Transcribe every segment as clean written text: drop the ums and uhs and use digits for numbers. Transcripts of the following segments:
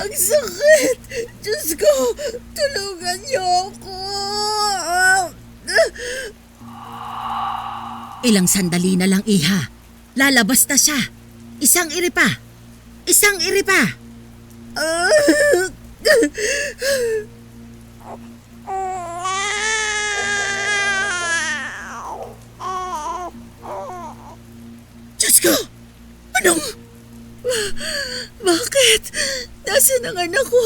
Ang sakit! Diyos ko, tulungan niyo ako! Ilang sandali na lang, iha. Lalabas na siya. Isang iri pa. Isang iri pa. Diyos ko! Anong... Bakit? Nasaan ang anak ko?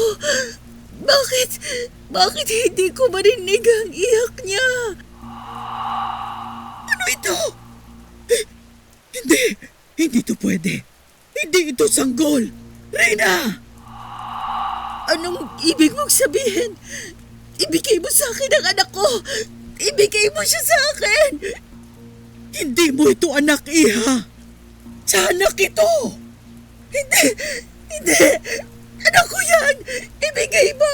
Bakit hindi ko marinig ang iyak niya? Ano ito? Hindi ito pwede. Hindi ito sanggol. Reyna! Anong ibig mong sabihin? Ibigay mo sa akin ang anak ko. Ibigay mo siya sa akin. Hindi mo ito anak, iha. Sa anak ito. Hindi. Anak ko yan. Ibigay mo.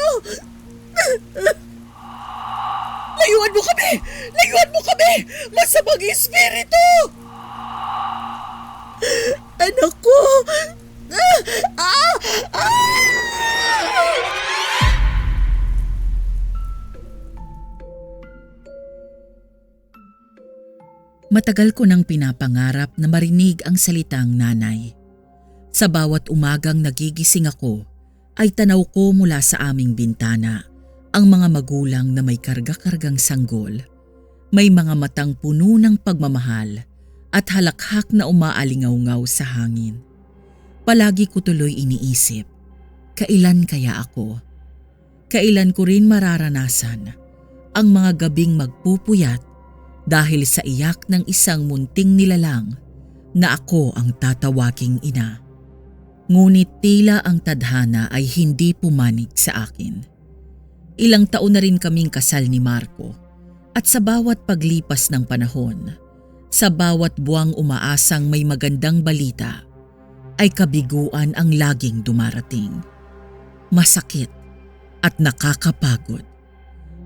Layuan mo kami. Layuan mo kami. Masamang espiritu. Anak ko. Matagal ko nang pinapangarap na marinig ang salitang nanay. Sa bawat umagang nagigising ako, ay tanaw ko mula sa aming bintana ang mga magulang na may karga-kargang sanggol, may mga matang puno ng pagmamahal at halakhak na umaalingaw-ngaw sa hangin. Palagi ko tuloy iniisip, kailan kaya ako? Kailan ko rin mararanasan ang mga gabing magpupuyat dahil sa iyak ng isang munting nilalang na ako ang tatawaging ina. Ngunit tila ang tadhana ay hindi pumanig sa akin. Ilang taon na rin kaming kasal ni Marco at sa bawat paglipas ng panahon, sa bawat buwang umaasang may magandang balita, ay kabiguan ang laging dumarating. Masakit at nakakapagod.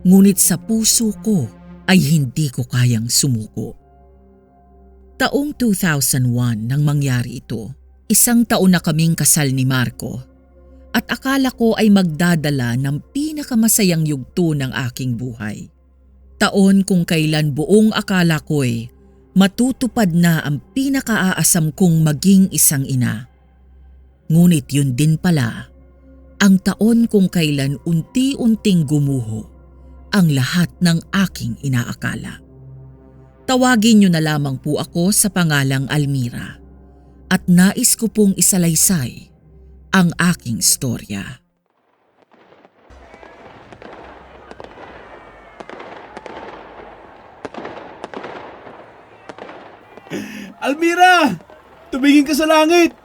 Ngunit sa puso ko ay hindi ko kayang sumuko. Taong 2001 nang mangyari ito. Isang taon na kaming kasal ni Marco at akala ko ay magdadala ng pinakamasayang yugto ng aking buhay. Taon kung kailan buong akala ko'y matutupad na ang pinakaaasam kong maging isang ina. Ngunit yun din pala ang taon kung kailan unti-unting gumuho ang lahat ng aking inaakala. Tawagin niyo na lamang po ako sa pangalang Almira. At nais ko pong isalaysay ang aking storya. Almira! Tumingin ka sa langit!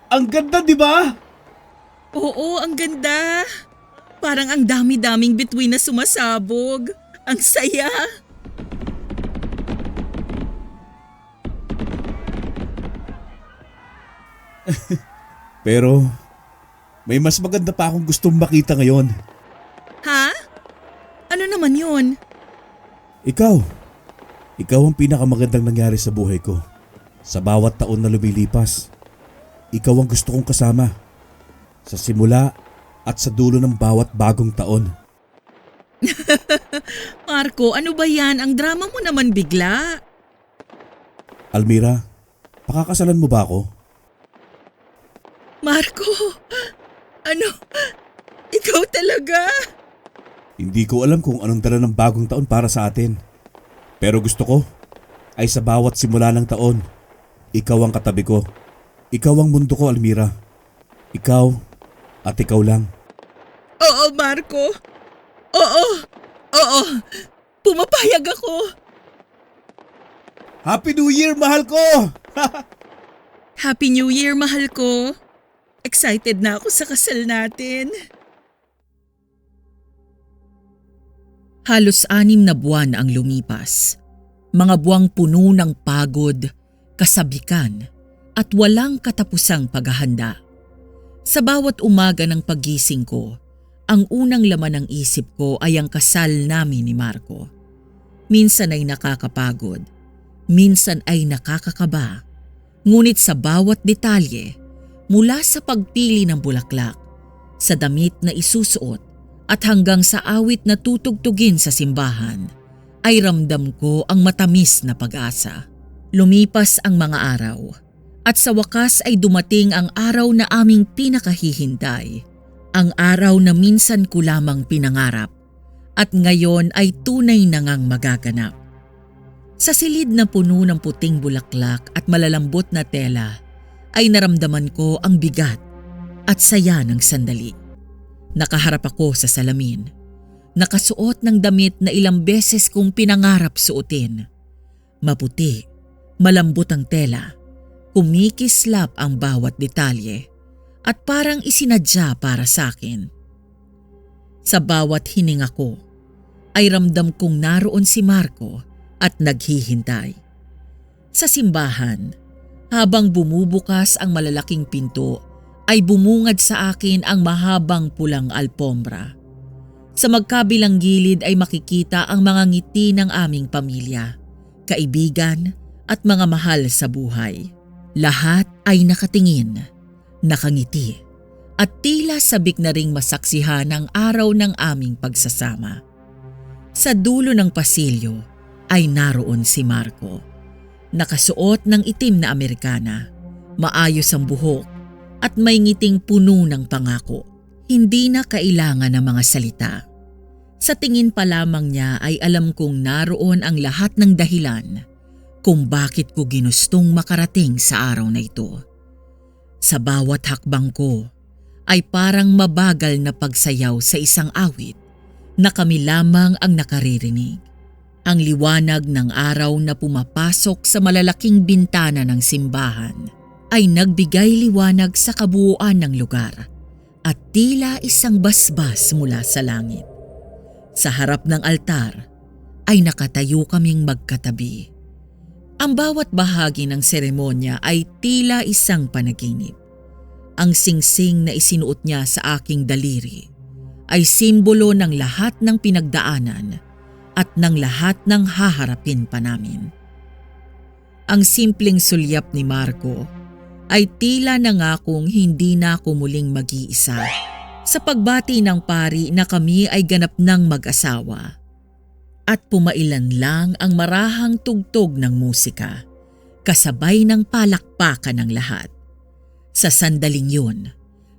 Ang ganda, di ba? Oo, ang ganda. Parang ang dami-daming bituin na sumasabog. Ang saya. Pero may mas maganda pa akong gustong makita ngayon. Ha? Ano naman yun? Ikaw ang pinakamagandang nangyari sa buhay ko. Sa bawat taon na lumilipas, ikaw ang gusto kong kasama. Sa simula at sa dulo ng bawat bagong taon. Marco, ano ba yan? Ang drama mo naman bigla. Almira, pakakasalan mo ba ako? Marco, ano? Ikaw talaga? Hindi ko alam kung anong dala ng bagong taon para sa atin. Pero gusto ko ay sa bawat simula ng taon, ikaw ang katabi ko. Ikaw ang mundo ko, Almira. Ikaw at ikaw lang. Oo, Marco. Oo. Pumapayag ako. Happy New Year, mahal ko! Happy New Year, mahal ko. Excited na ako sa kasal natin. Halos 6 na buwan ang lumipas. Mga buwang puno ng pagod, kasabikan at walang katapusang paghahanda. Sa bawat umaga ng paggising ko, ang unang laman ng isip ko ay ang kasal namin ni Marco. Minsan ay nakakapagod, minsan ay nakakakaba. Ngunit sa bawat detalye, mula sa pagpili ng bulaklak, Sa damit na isusuot at hanggang sa awit na tutugtugin sa simbahan, ay ramdam ko ang matamis na pag-asa. Lumipas ang mga araw at sa wakas ay dumating ang araw na aming pinakahihintay. Ang araw na minsan ko lamang pinangarap at ngayon ay tunay na ngang magaganap. Sa silid na puno ng puting bulaklak at malalambot na tela ay naramdaman ko ang bigat at saya ng sandali. Nakaharap ako sa salamin. Nakasuot ng damit na ilang beses kong pinangarap suotin. Maputi, malambot ang tela, kumikislap ang bawat detalye at parang isinadya para sa akin. Sa bawat hininga ko ay ramdam kong naroon si Marco at naghihintay. Sa simbahan, habang bumubukas ang malalaking pinto ay bumungad sa akin ang mahabang pulang alpombra. Sa magkabilang gilid ay makikita ang mga ngiti ng aming pamilya, kaibigan at mga mahal sa buhay. Lahat ay nakatingin, nakangiti at tila sabik na ring masaksihan ang araw ng aming pagsasama. Sa dulo ng pasilyo ay naroon si Marco. Nakasuot ng itim na Amerikana, maayos ang buhok at may ngiting puno ng pangako. Hindi na kailangan ng mga salita. Sa tingin pa lamang niya ay alam kong naroon ang lahat ng dahilan kung bakit ko ginustong makarating sa araw na ito. Sa bawat hakbang ko ay parang mabagal na pagsayaw sa isang awit na kami lamang ang nakaririnig. Ang liwanag ng araw na pumapasok sa malalaking bintana ng simbahan ay nagbigay liwanag sa kabuuan ng lugar at tila isang basbas mula sa langit. Sa harap ng altar ay nakatayo kaming magkatabi. Ang bawat bahagi ng seremonya ay tila isang panaginip. Ang singsing na isinuot niya sa aking daliri ay simbolo ng lahat ng pinagdaanan at ng lahat ng haharapin pa namin. Ang simpleng sulyap ni Marco ay tila nangakong hindi na ako muling mag-iisa sa pagbati ng pari na kami ay ganap ng mag-asawa. At pumailan lang ang marahang tugtog ng musika, kasabay ng palakpakan ng lahat. Sa sandaling yun,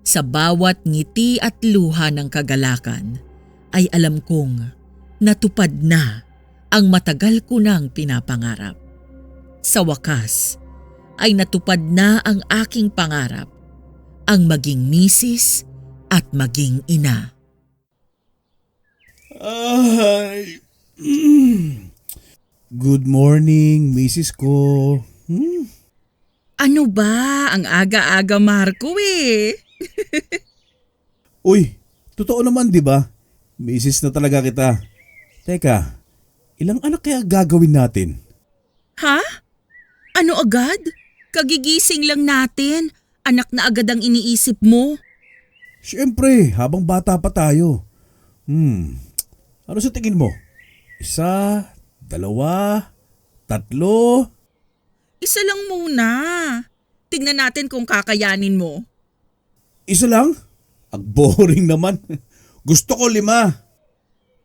sa bawat ngiti at luha ng kagalakan, ay alam kong natupad na ang matagal ko nang pinapangarap. Sa wakas, ay natupad na ang aking pangarap, ang maging misis at maging ina. Ay. Good morning, misis ko. Ano ba? Ang aga-aga, Marco eh. Uy, totoo naman di ba? Misis na talaga kita. Teka, ilang anak kaya gagawin natin? Ha? Ano agad? Kagigising lang natin. Anak na agad ang iniisip mo. Siyempre, habang bata pa tayo. Ano sa tingin mo? 1, 2, 3? Isa lang muna. Tingnan natin kung kakayanin mo. 1 lang? Ang boring naman. Gusto ko 5.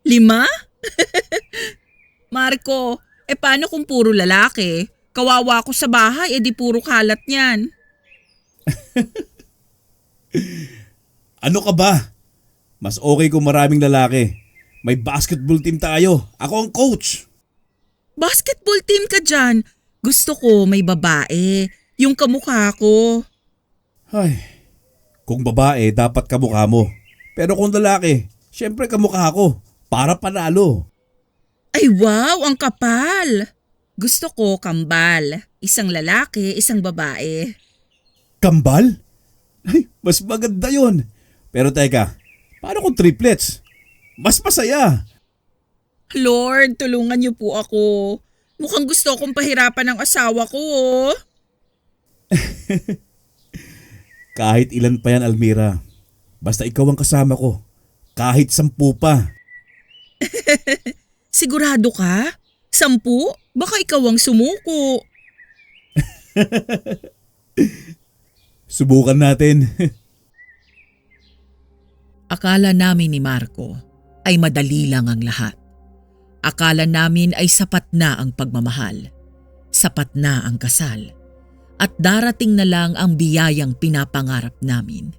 5? Marco, paano kung puro lalaki? Kawawa ko sa bahay, di puro kalat niyan. Ano ka ba? Mas okay kung maraming lalaki. May basketball team tayo. Ako ang coach. Basketball team ka dyan. Gusto ko may babae. Yung kamukha ko. Ay, kung babae, dapat kamukha mo. Pero kung lalaki, syempre kamukha ko. Para panalo. Ay wow, ang kapal. Gusto ko kambal. Isang lalaki, isang babae. Kambal? Ay, mas maganda yun. Pero teka, paano kung triplets? Mas masaya. Lord, tulungan niyo po ako. Mukhang gusto kong pahirapan ng asawa ko. Oh. Kahit ilan pa yan, Almira. Basta ikaw ang kasama ko. Kahit 10 pa. Sigurado ka? 10? Baka ikaw ang sumuko. Subukan natin. Akala namin ni Marco ay madali lang ang lahat. Akala namin ay sapat na ang pagmamahal, sapat na ang kasal, at darating na lang ang biyayang pinapangarap namin,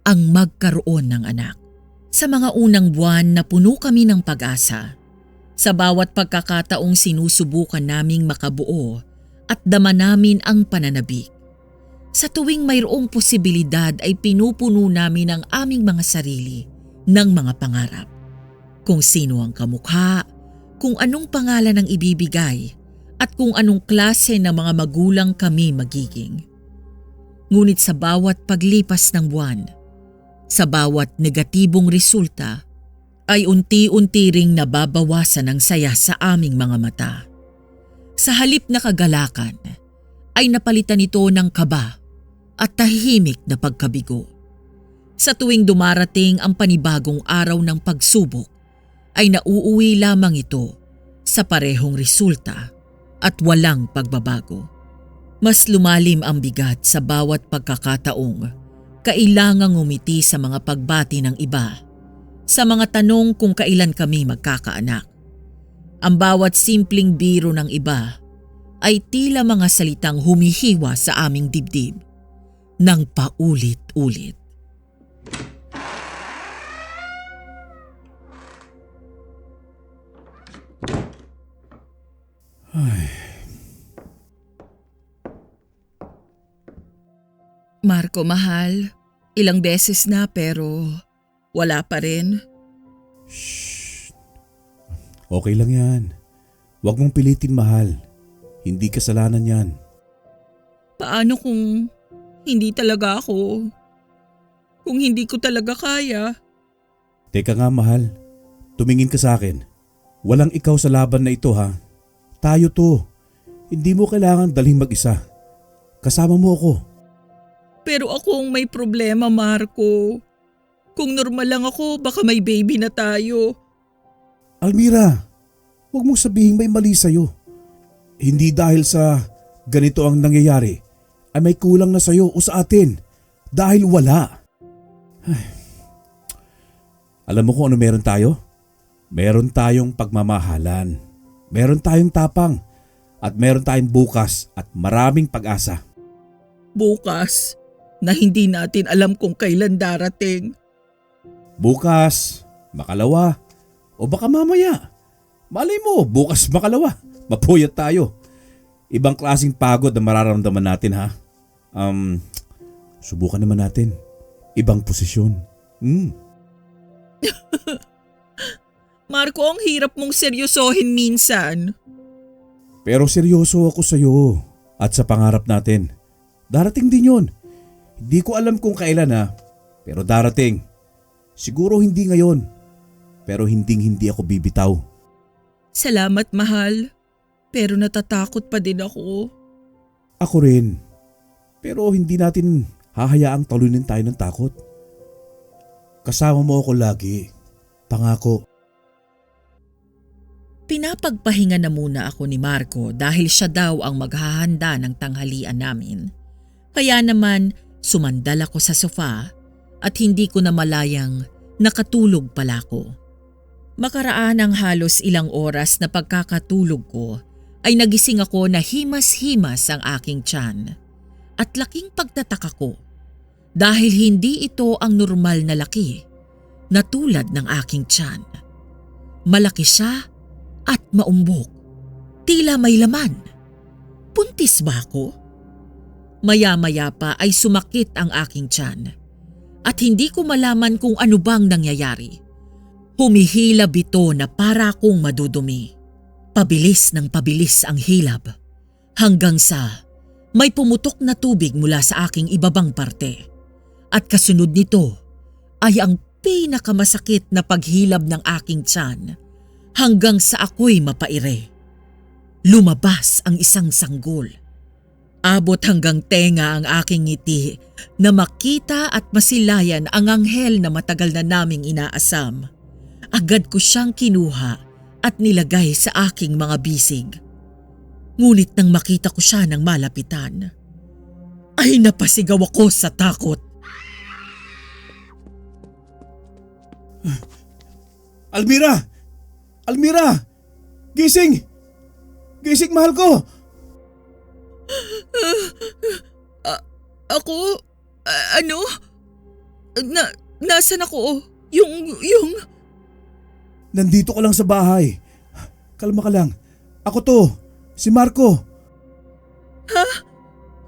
ang magkaroon ng anak. Sa mga unang buwan na puno kami ng pag-asa, sa bawat pagkakataong sinusubukan naming makabuo at dama namin ang pananabik. Sa tuwing mayroong posibilidad ay pinupuno namin ang aming mga sarili ng mga pangarap. Kung sino ang kamukha, kung anong pangalan ang ibibigay, at kung anong klase ng mga magulang kami magiging. Ngunit sa bawat paglipas ng buwan, sa bawat negatibong resulta, ay unti-unti ring nababawasan ang saya sa aming mga mata. Sa halip na kagalakan, ay napalitan ito ng kaba at tahimik na pagkabigo. Sa tuwing dumarating ang panibagong araw ng pagsubok, ay nauuwi lamang ito sa parehong resulta at walang pagbabago. Mas lumalim ang bigat sa bawat pagkakataong kailangang ngumiti sa mga pagbati ng iba, sa mga tanong kung kailan kami magkakaanak. Ang bawat simpleng biro ng iba ay tila mga salitang humihiwa sa aming dibdib ng paulit-ulit. Marco, mahal, ilang beses na pero wala pa rin. Shh. Okay lang yan. Huwag mong pilitin, mahal. Hindi kasalanan yan. Paano kung hindi talaga ako? Kung hindi ko talaga kaya? Teka nga, mahal. Tumingin ka sa akin. Walang ikaw sa laban na ito, ha? Tayo to. Hindi mo kailangan dalhin mag-isa. Kasama mo ako. Pero ako ang may problema, Marco. Kung normal lang ako, baka may baby na tayo. Almira, huwag mong sabihing may mali sa'yo. Hindi dahil sa ganito ang nangyayari ay may kulang na sa'yo o sa atin. Dahil wala. Ay. Alam mo kung ano meron tayo? Meron tayong pagmamahalan. Meron tayong tapang. At meron tayong bukas at maraming pag-asa. Bukas, na hindi natin alam kung kailan darating. Bukas, makalawa, o baka mamaya. Malay mo, bukas makalawa. Mapuyat tayo. Ibang klaseng pagod na mararamdaman natin, ha? Subukan naman natin. Ibang posisyon. Marco, ang hirap mong seryosohin minsan. Pero seryoso ako sa'yo at sa pangarap natin. Darating din yun. Hindi ko alam kung kailan, ha, pero darating. Siguro hindi ngayon, pero hindi ako bibitaw. Salamat, mahal. Pero natatakot pa din ako. Ako rin. Pero hindi natin hahayaang talunin tayo ng takot. Kasama mo ako lagi. Pangako. Pinapagpahinga na muna ako ni Marco dahil siya daw ang maghahanda ng tanghalian namin. Kaya naman sumandal ako sa sofa at hindi ko na malayang nakatulog pala ako. Makaraan ang halos ilang oras na pagkakatulog ko ay nagising ako na himas-himas ang aking tiyan. At laking pagtataka ko dahil hindi ito ang normal na laki na tulad ng aking tiyan. Malaki siya at maumbok. Tila may laman. Buntis ba ako? Maya-maya pa ay sumakit ang aking tiyan at hindi ko malaman kung ano bang nangyayari. Humihilab ito na para akong madudumi. Pabilis ng pabilis ang hilab hanggang sa may pumutok na tubig mula sa aking ibabang parte. At kasunod nito ay ang pinakamasakit na paghilab ng aking tiyan hanggang sa ako'y mapaire. Lumabas ang isang sanggol. Abot hanggang tenga ang aking ngiti na makita at masilayan ang anghel na matagal na naming inaasam. Agad ko siyang kinuha at nilagay sa aking mga bisig. Ngunit nang makita ko siya ng malapitan, ay napasigaw ako sa takot. Almira! Almira! Gising! Gising, mahal ko! Ako? Ano? Nasaan ako? Yung... Nandito ka lang sa bahay. Kalma ka lang. Ako to, si Marco. Ha?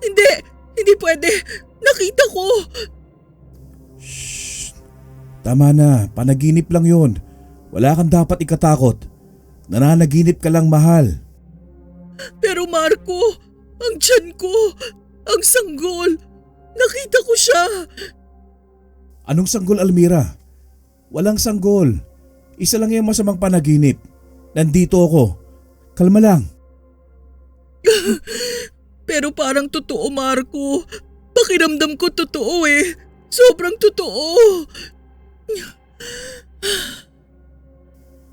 Hindi pwede. Nakita ko. Shh! Tama na, panaginip lang yun. Wala kang dapat ikatakot. Nananaginip ka lang, mahal. Pero Marco, ang tiyan ko, ang sanggol. Nakita ko siya. Anong sanggol, Almira? Walang sanggol. Isa lang yung masamang panaginip. Nandito ako. Kalma lang. Pero parang totoo, Marco. Pakiramdam ko totoo eh. Sobrang totoo.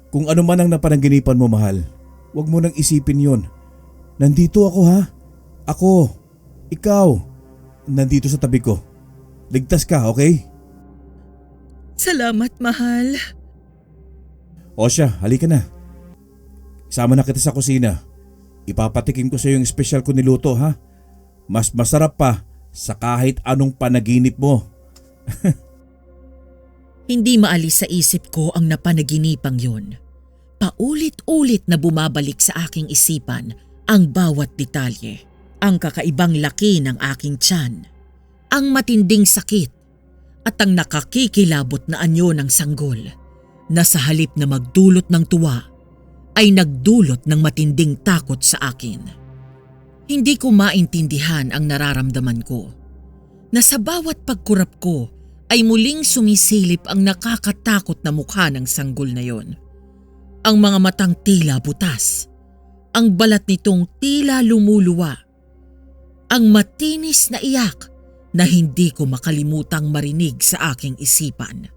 Kung ano man ang napanaginipan mo, mahal, huwag mo nang isipin yon. Nandito ako, ha? Ako. Ikaw. Nandito sa tabi ko. Ligtas ka, okay? Salamat, mahal. O siya, halika na. Isama na kita sa kusina. Ipapatikim ko sa iyo yung espesyal ko niluto, ha? Mas masarap pa sa kahit anong panaginip mo. Hindi maalis sa isip ko ang napanaginipang yun. Paulit-ulit na bumabalik sa aking isipan ang bawat detalye. Ang kakaibang laki ng aking tiyan, ang matinding sakit, at ang nakakikilabot na anyo ng sanggol na sa halip na magdulot ng tuwa ay nagdulot ng matinding takot sa akin. Hindi ko maintindihan ang nararamdaman ko na sa bawat pagkurap ko ay muling sumisilip ang nakakatakot na mukha ng sanggol na yon. Ang mga matang tila butas, ang balat nitong tila lumuluwa, ang matinis na iyak na hindi ko makalimutang marinig sa aking isipan.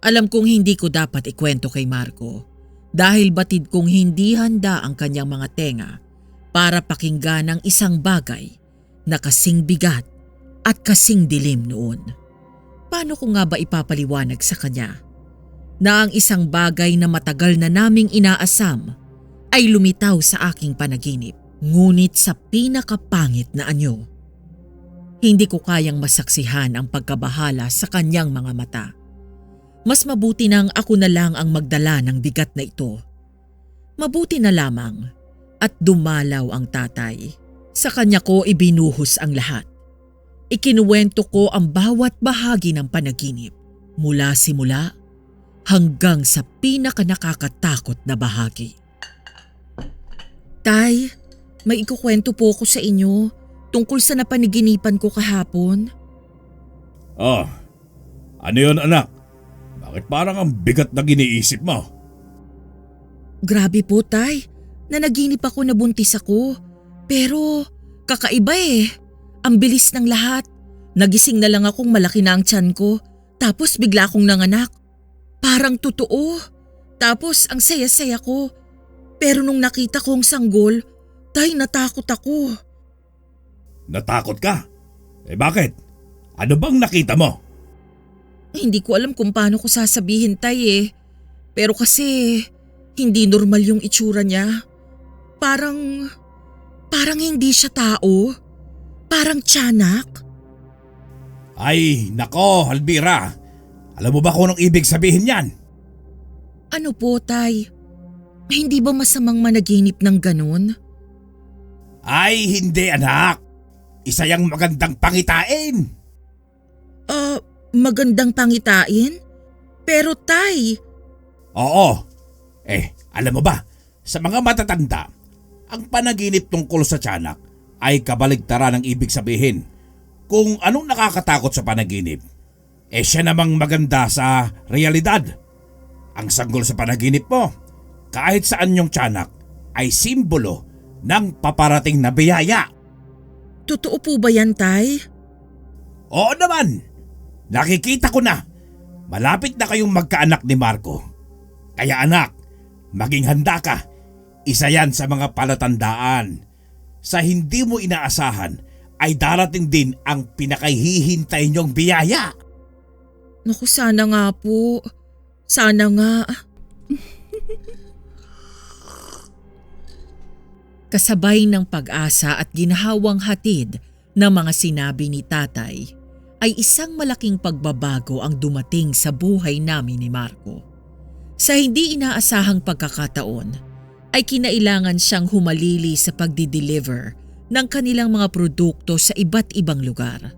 Alam kong hindi ko dapat ikwento kay Marco dahil batid kong hindi handa ang kanyang mga tenga para pakinggan ang isang bagay na kasing bigat at kasing dilim noon. Paano ko nga ba ipapaliwanag sa kanya na ang isang bagay na matagal na naming inaasam ay lumitaw sa aking panaginip, ngunit sa pinakapangit na anyo? Hindi ko kayang masaksihan ang pagkabahala sa kanyang mga mata. Mas mabuti nang ako na lang ang magdala ng bigat na ito. Mabuti na lamang at dumalaw ang tatay. Sa kanya ko ibinuhos ang lahat. Ikinuwento ko ang bawat bahagi ng panaginip mula simula hanggang sa pinakanakakatakot na bahagi. Tay, may ikukwento po ko sa inyo tungkol sa napanaginipan ko kahapon. Ah, ano yun, anak? Bakit parang ang bigat na giniisip mo? Grabe po, tay. Nanaginip ako na buntis ako. Pero kakaiba eh. Ang bilis ng lahat. Nagising na lang akong malaki na ang tiyan ko. Tapos bigla akong nanganak. Parang totoo. Tapos ang saya-saya ko. Pero nung nakita ko ang sanggol, tay, natakot ako. Natakot ka? Eh bakit? Ano bang nakita mo? Hindi ko alam kung paano ko sasabihin, tay eh. Pero kasi hindi normal yung itsura niya. Parang hindi siya tao. Parang tiyanak. Ay, nako, Almira. Alam mo ba kung anong ibig sabihin yan? Ano po, tay? Hindi ba masamang managinip ng ganun? Ay, hindi, anak. Isa yang magandang pangitain. Magandang pangitain? Pero tay… Oo. Alam mo ba, sa mga matatanda, ang panaginip tungkol sa tiyanak ay kabaligtaran ng ibig sabihin. Kung anong nakakatakot sa panaginip, siya namang maganda sa realidad. Ang sanggol sa panaginip mo, kahit saan yung tiyanak, ay simbolo ng paparating na biyaya. Totoo po ba yan, tay? Oo naman. Nakikita ko na. Malapit na kayong magkaanak ni Marco. Kaya anak, maging handa ka. Isa yan sa mga palatandaan. Sa hindi mo inaasahan ay darating din ang pinakahihintay niyong biyaya. Naku, sana nga po. Sana nga. Kasabay ng pag-asa at ginhawang hatid ng mga sinabi ni tatay, ay isang malaking pagbabago ang dumating sa buhay namin ni Marco. Sa hindi inaasahang pagkakataon, ay kinailangan siyang humalili sa pagdi-deliver ng kanilang mga produkto sa iba't ibang lugar.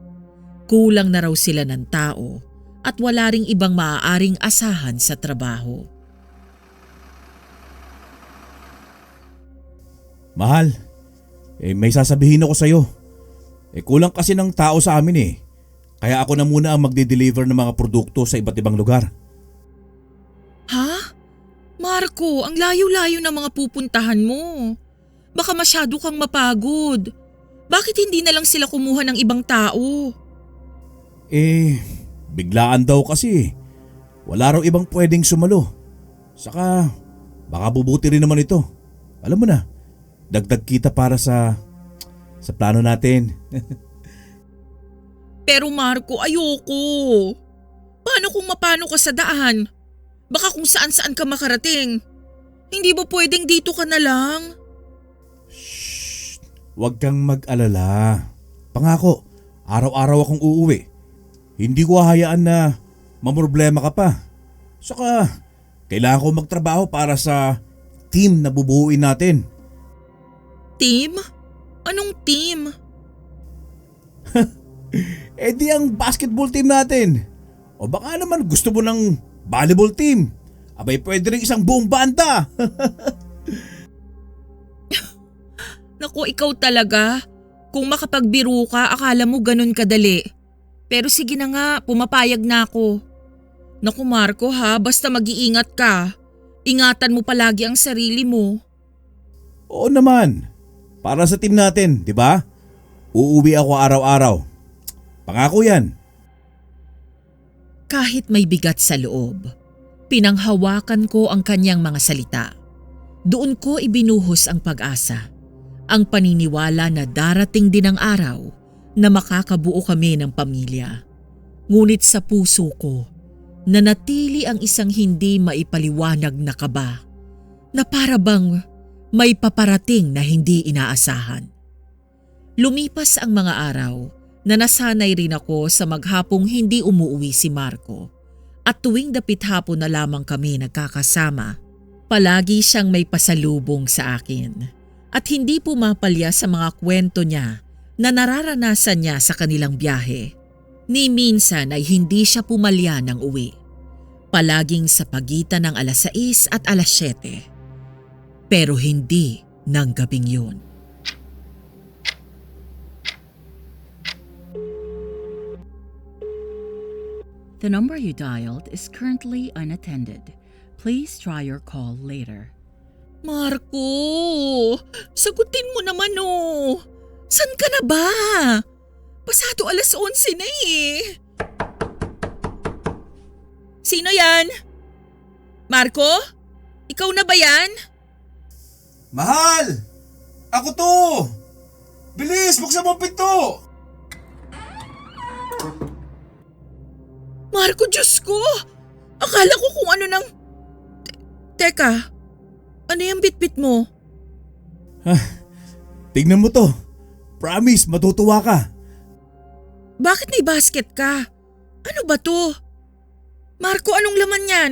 Kulang na raw sila ng tao at wala ring ibang maaaring asahan sa trabaho. Mahal, may sasabihin ako sa'yo. Kulang kasi ng tao sa amin eh. Kaya ako na muna ang magde-deliver ng mga produkto sa iba't ibang lugar. Ha? Marco, ang layo-layo ng mga pupuntahan mo. Baka masyado kang mapagod. Bakit hindi na lang sila kumuha ng ibang tao? Biglaan daw kasi. Wala raw ibang pwedeng sumalo. Saka, baka bubuti rin naman ito. Alam mo na, dagdag kita para sa plano natin. Pero Marco, ayoko. Paano kung mapano ka sa daan? Baka kung saan-saan ka makarating. Hindi ba pwedeng dito ka na lang? Shh! Huwag kang mag-alala. Pangako, araw-araw akong uuwi. Hindi ko hahayaan na mamroblema ka pa. Saka, kailangan ko magtrabaho para sa team na bubuuin natin. Team? Anong team? Di ang basketball team natin. O baka naman gusto mo ng volleyball team. Abay pwede rin isang buong banda. Naku, ikaw talaga. Kung makapagbiro ka, akala mo ganun kadali. Pero sige na nga, pumapayag na ako. Naku Marco ha, basta mag-iingat ka. Ingatan mo palagi ang sarili mo. Oo naman. Para sa team natin, di ba? Uuwi ako araw-araw. Pangako yan. Kahit may bigat sa loob, pinanghawakan ko ang kanyang mga salita. Doon ko ibinuhos ang pag-asa. Ang paniniwala na darating din ang araw na makakabuo kami ng pamilya. Ngunit sa puso ko, nanatili ang isang hindi maipaliwanag na kaba na para bang may paparating na hindi inaasahan. Lumipas ang mga araw na nasanay rin ako sa maghapong hindi umuwi si Marco at tuwing dapit hapon na lamang kami nagkakasama, palagi siyang may pasalubong sa akin at hindi pumapalya sa mga kwento niya na nararanasan niya sa kanilang biyahe. Ni minsan ay hindi siya pumalya ng uwi. Palaging sa pagitan ng alas 6 at alas 7. Pero hindi ng gabing yun. The number you dialed is currently unattended. Please try your call later. Marco, sagutin mo naman oh. San ka na ba? Pasado alas 11 na eh. Sino yan? Marco? Ikaw na ba yan? Mahal! Ako to! Bilis! Buksan mo ang pinto! Marco, Diyos ko! Akala ko kung ano nang… Teka, ano yung bitbit mo? Tignan mo to. Promise, matutuwa ka. Bakit may basket ka? Ano ba to? Marco, anong laman yan?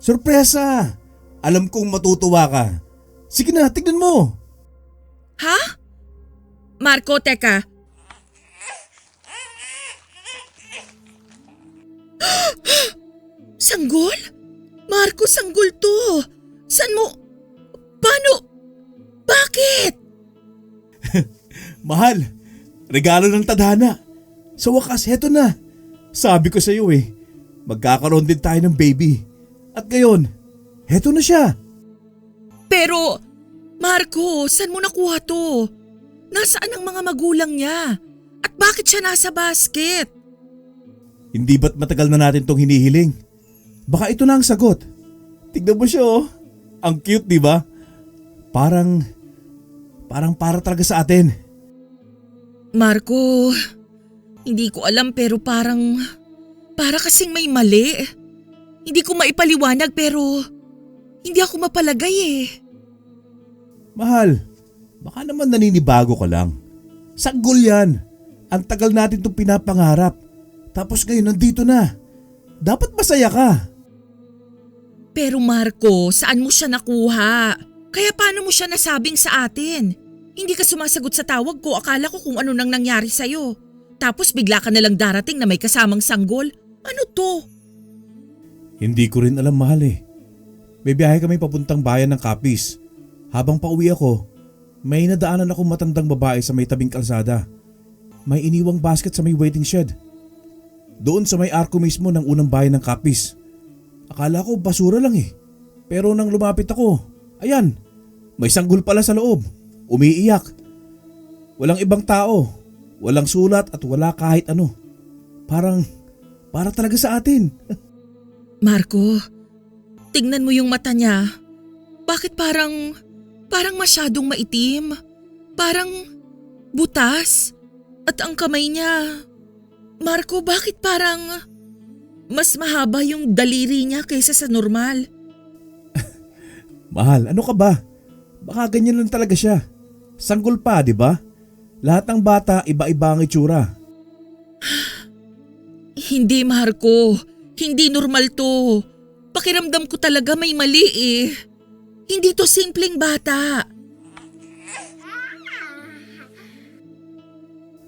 Sorpresa! Alam kong matutuwa ka. Sige na, tignan mo. Ha? Marco, teka. Sanggol? Marco, sanggol to. San mo? Paano? Bakit? Mahal, regalo ng tadhana. Sa wakas, heto na. Sabi ko sa iyo magkakaroon din tayo ng baby. At ngayon, heto na siya. Pero, Marco, saan mo nakuha to? Nasaan ang mga magulang niya? At bakit siya nasa basket? Hindi ba't matagal na natin tong hinihiling? Baka ito na ang sagot. Tignan mo siya oh. Ang cute, di ba? Parang para talaga sa atin. Marco, hindi ko alam pero para kasing may mali. Hindi ko maipaliwanag pero hindi ako mapalagay eh. Mahal, baka naman naninibago ka lang. Sanggol yan. Ang tagal natin itong pinapangarap. Tapos ngayon nandito na. Dapat masaya ka. Pero Marco, saan mo siya nakuha? Kaya paano mo siya nasabing sa atin? Hindi ka sumasagot sa tawag ko, akala ko kung ano nang nangyari sa'yo. Tapos bigla ka nalang darating na may kasamang sanggol. Ano to? Hindi ko rin alam, mahal eh. May biyahe kami papuntang bayan ng Capiz. Habang pauwi ako, may nadaanan akong matandang babae sa may tabing kalsada. May iniwang basket sa may waiting shed. Doon sa may arko mismo ng unang bayan ng Capiz. Akala ko basura lang eh. Pero nang lumapit ako, ayan, may sanggol pala sa loob. Umiiyak. Walang ibang tao. Walang sulat at wala kahit ano. Para talaga sa atin. Marco, tingnan mo yung mata niya. Bakit parang masyadong maitim? Parang butas? At ang kamay niya. Marco, bakit parang mas mahaba yung daliri niya kaysa sa normal? Mahal, ano ka ba? Baka ganyan lang talaga siya. Sanggol pa, di ba? Lahat ng bata iba-iba ang itsura. Hindi, Marco. Hindi normal to. Pakiramdam ko talaga may mali eh. Hindi to simpleng bata.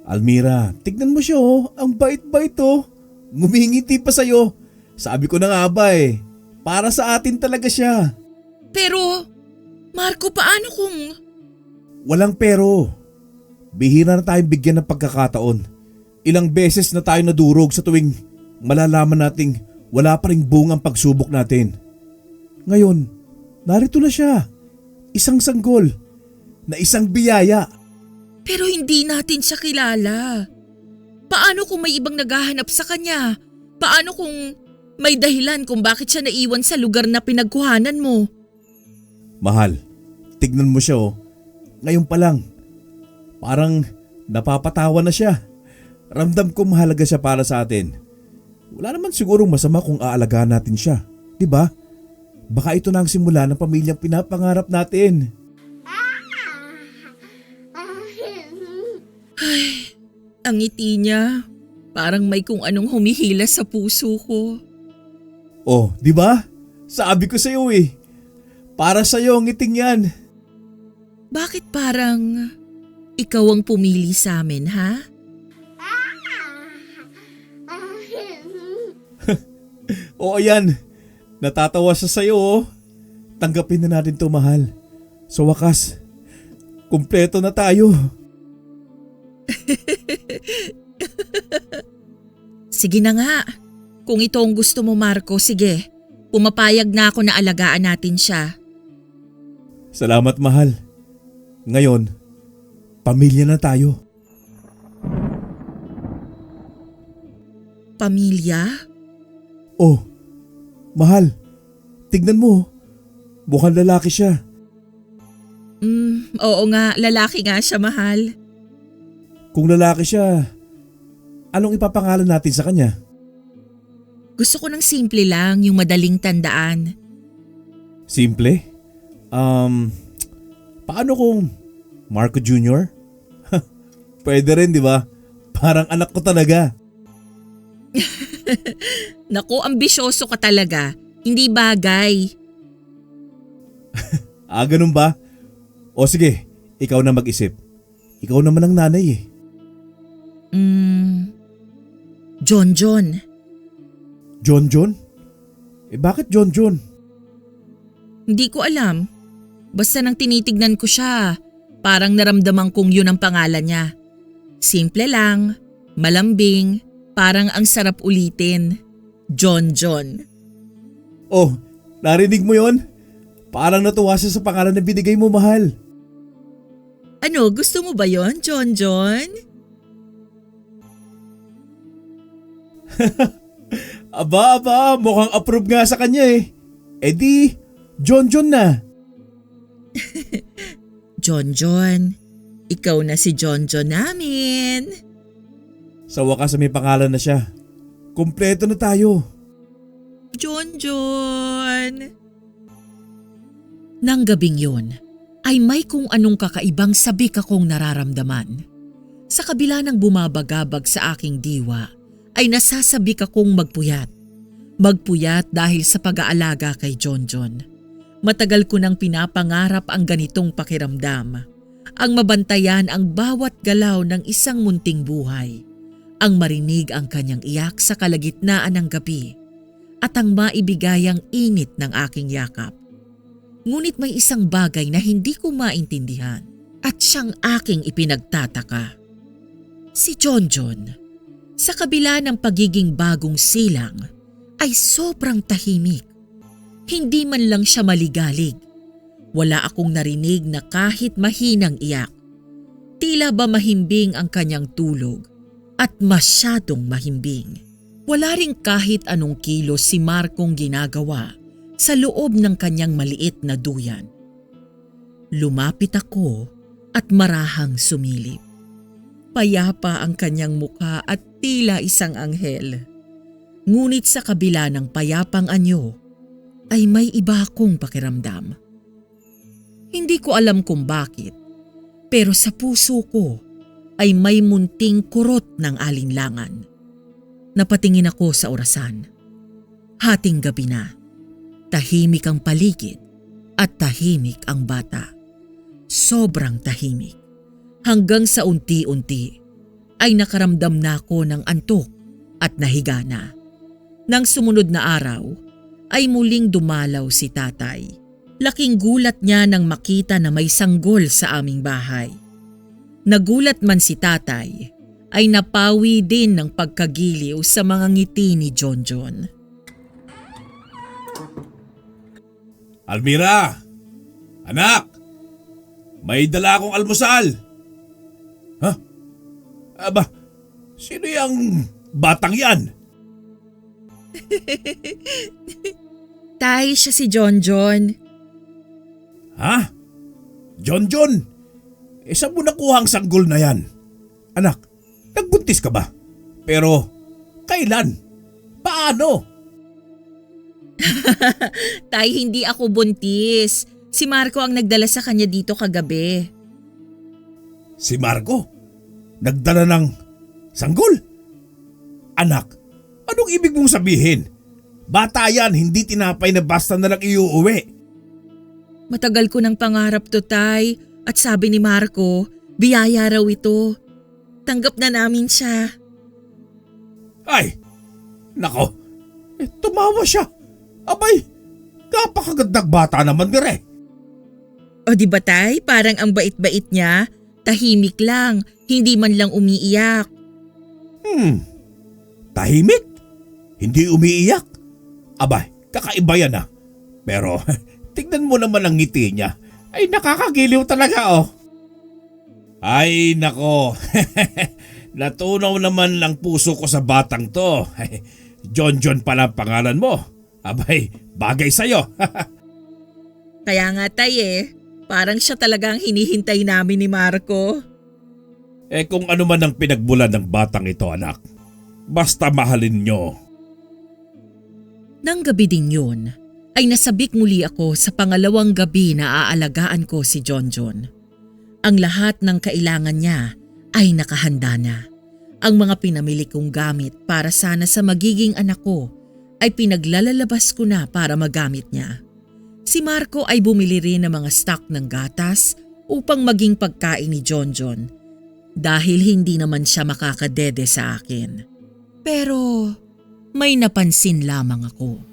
Almira, tignan mo siya oh. Ang bait-bait oh. Ngumingiti pa sa'yo. Sabi ko na nga ba eh. Para sa atin talaga siya. Pero, Marco, paano kung… Walang pero. Bihira na tayong bigyan ng pagkakataon. Ilang beses na tayo nadurog sa tuwing malalaman nating wala pa ring bungang pagsubok natin. Ngayon, narito na siya. Isang sanggol na isang biyaya. Pero hindi natin siya kilala. Paano kung may ibang naghahanap sa kanya? Paano kung may dahilan kung bakit siya naiwan sa lugar na pinagkuhanan mo? Mahal, tignan mo siya oh. Ngayon pa lang, parang napapatawa na siya. Ramdam ko mahalaga siya para sa atin. Wala naman sigurong masama kung aalagaan natin siya. Di ba? Baka ito na ang simula ng pamilyang pinapangarap natin. Ay, ang ngiti niya. Parang may kung anong humihila sa puso ko. Oh, di ba? Sabi ko sa'yo eh. Para sa'yo ang ngiting yan. Bakit parang ikaw ang pumili sa amin, ha? Oo yan. Natatawa siya sa'yo oh. Tanggapin na natin to, mahal. Sa wakas, kumpleto na tayo. Sige na nga. Kung ito ang gusto mo, Marco, sige. Pumapayag na ako na alagaan natin siya. Salamat, mahal. Ngayon, pamilya na tayo. Pamilya? Oh, mahal. Tignan mo. Mukhang lalaki siya. Oo nga, lalaki nga siya, mahal. Kung lalaki siya, anong ipapangalan natin sa kanya? Gusto ko ng simple lang, yung madaling tandaan. Simple? Paano kung Marco Jr.? Pwede rin, di ba? Parang anak ko talaga. Naku, ambisyoso ka talaga. Hindi bagay. Ganun ba? O sige, ikaw na mag-isip. Ikaw naman ang nanay eh. John. John? Bakit John? Hindi ko alam. Basta nang tinitignan ko siya, parang naramdaman kong yun ang pangalan niya. Simple lang, malambing, parang ang sarap ulitin. John. Oh, narinig mo yon? Parang natuwa siya sa pangalan na binigay mo, mahal. Ano, gusto mo ba yon, John? Aba, mukhang approve nga sa kanya eh. Di, John na. John, ikaw na si John namin. Sa wakas may pangalan na siya. Kumpleto na tayo. John! Nang gabing yun, ay may kung anong kakaibang sabik akong nararamdaman. Sa kabila ng bumabagabag sa aking diwa, ay nasasabik akong magpuyat. Magpuyat dahil sa pag-aalaga kay John. Matagal ko nang pinapangarap ang ganitong pakiramdam. Ang mabantayan ang bawat galaw ng isang munting buhay. Ang marinig ang kanyang iyak sa kalagitnaan ng gabi. At ang maibigay ang init ng aking yakap. Ngunit may isang bagay na hindi ko maintindihan at siyang aking ipinagtataka. Si John, sa kabila ng pagiging bagong silang, ay sobrang tahimik. Hindi man lang siya maligalig. Wala akong narinig na kahit mahinang iyak. Tila ba mahimbing ang kanyang tulog at masyadong mahimbing. Wala ring kahit anong kilos si Marcong ginagawa sa loob ng kanyang maliit na duyan. Lumapit ako at marahang sumilip. Payapa ang kanyang mukha at tila isang anghel. Ngunit sa kabila ng payapang anyo, ay may iba akong pakiramdam. Hindi ko alam kung bakit, pero sa puso ko ay may munting kurot ng alinlangan. Napatingin ako sa orasan. Hating gabi na. Tahimik ang paligid at tahimik ang bata. Sobrang tahimik. Hanggang sa unti-unti ay nakaramdam na ako ng antok at nahiga na. Nang sumunod na araw ay muling dumalaw si tatay. Laking gulat niya nang makita na may sanggol sa aming bahay. Nagulat man si tatay ay napawi din ng pagkagiliw sa mga ngiti ni John. Almira! Anak! May dala akong almusal! Ha? Aba, sino yung batang yan? Tay, siya si John. Ha? John? Saan mo nakuha ang sanggol na yan? Anak, nagbuntis ka ba? Pero, kailan? Paano? Tay, hindi ako buntis. Si Marco ang nagdala sa kanya dito kagabi. Si Marco? Nagdala ng sanggol? Anak, anong ibig mong sabihin? Bata yan, hindi tinapay na basta na lang iuuwi. Matagal ko ng pangarap to, Tay. At sabi ni Marco, biyaya raw ito. Tanggap na namin siya. Ay, nako, tumawa siya. Abay, kapakagandang bata naman dire. O di ba, Tay? Parang ang bait-bait niya. Tahimik lang, hindi man lang umiiyak. Tahimik? Hindi umiiyak? Abay, kakaiba yan ah. Pero tignan mo naman ang ngiti niya. Ay nakakagiliw talaga oh. Ay nako, natunaw naman lang puso ko sa batang to. John pala ang pangalan mo. Abay, bagay sa'yo. Kaya nga, Tay parang siya talaga ang hinihintay namin ni Marco. Kung ano man ang pinagbulan ng batang ito anak, basta mahalin nyo. Nang gabi din yun, ay nasabik muli ako sa pangalawang gabi na aalagaan ko si John. Ang lahat ng kailangan niya ay nakahanda na. Ang mga pinamili kong gamit para sana sa magiging anak ko ay pinaglalalabas ko na para magamit niya. Si Marco ay bumili rin ng mga stock ng gatas upang maging pagkain ni John dahil hindi naman siya makakadede sa akin. Pero may napansin lamang ako.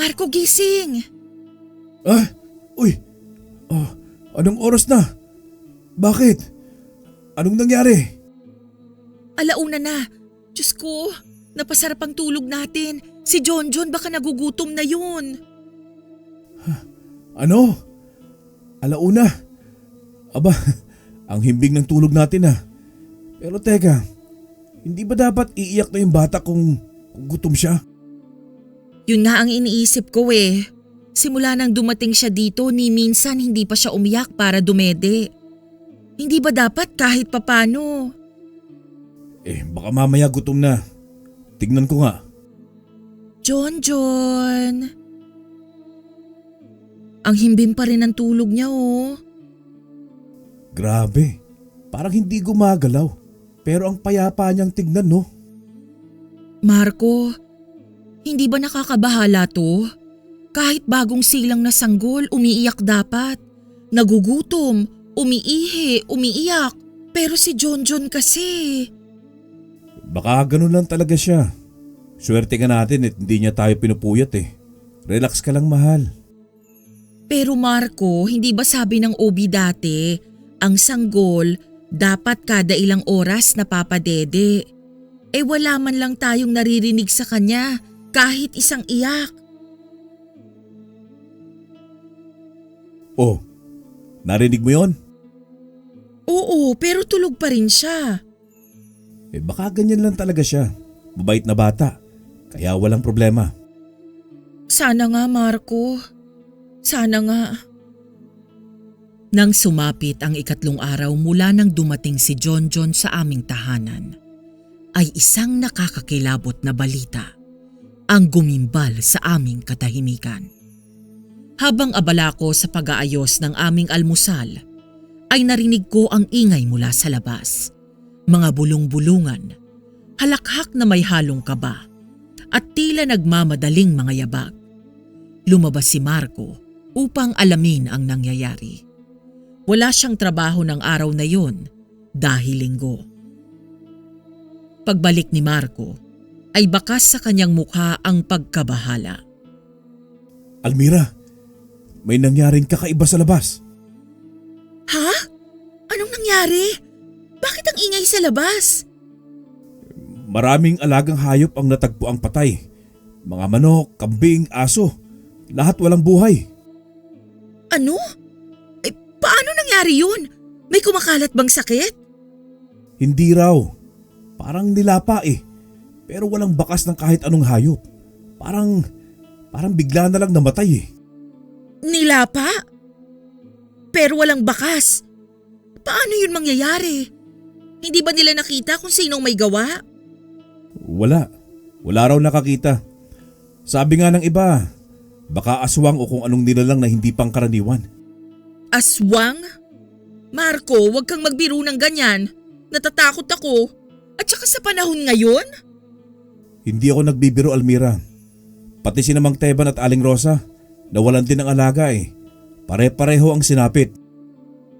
Marco, gising! Uy, anong oras na? Bakit? Anong nangyari? Alauna na. Diyos ko, napasarap ang tulog natin. Si John baka nagugutom na yun. Ano? Alauna? Aba, ang himbing ng tulog natin ah. Pero teka, hindi ba dapat iiyak na yung bata kung gutom siya? Yun nga ang iniisip ko Simula nang dumating siya dito, ni minsan hindi pa siya umiyak para dumede. Hindi ba dapat kahit papano? Baka mamaya gutom na. Tignan ko nga. John. Ang himbing pa rin ang tulog niya oh. Grabe, parang hindi gumagalaw. Pero ang payapa niyang tignan no. Marco, hindi ba nakakabahala to? Kahit bagong silang na sanggol, umiiyak dapat. Nagugutom, umiihi, umiiyak. Pero si John kasi. Baka ganun lang talaga siya. Swerte ka natin at hindi niya tayo pinupuyat eh. Relax ka lang mahal. Pero Marco, hindi ba sabi ng OB dati, ang sanggol dapat kada ilang oras napapadede. Wala man lang tayong naririnig sa kanya kahit isang iyak. Oh, narinig mo yon? Oo, pero tulog pa rin siya. Baka ganyan lang talaga siya. Mabait na bata, kaya walang problema. Sana nga Marco, sana nga. Nang sumapit ang ikatlong araw mula nang dumating si John sa aming tahanan, ay isang nakakakilabot na balita ang gumimbal sa aming katahimikan. Habang abala ko sa pag-aayos ng aming almusal, ay narinig ko ang ingay mula sa labas. Mga bulong-bulungan, halakhak na may halong kaba, at tila nagmamadaling mga yabag. Lumabas si Marco upang alamin ang nangyayari. Wala siyang trabaho ng araw na yon dahil linggo. Pagbalik ni Marco, ay bakas sa kanyang mukha ang pagkabahala. Almira, may nangyaring kakaiba sa labas. Ha? Anong nangyari? Bakit ang ingay sa labas? Maraming alagang hayop ang natagpo ang patay. Mga manok, kambing, aso, lahat walang buhay. Ano? Paano nangyari yun? May kumakalat bang sakit? Hindi raw. Parang nilapa eh. Pero walang bakas ng kahit anong hayop. Parang bigla na lang namatay eh. Nilapa? Pero walang bakas. Paano yun mangyayari? Hindi ba nila nakita kung sinong may gawa? Wala. Wala raw nakakita. Sabi nga ng iba, baka aswang o kung anong nilalang na hindi pangkaraniwan. Aswang? Marco, wag kang magbiro ng ganyan. Natatakot ako. At saka sa panahon ngayon? Hindi ako nagbibiro, Almira. Pati si Namang Teban at Aling Rosa, nawalan din ng alaga eh. Pare-pareho ang sinapit.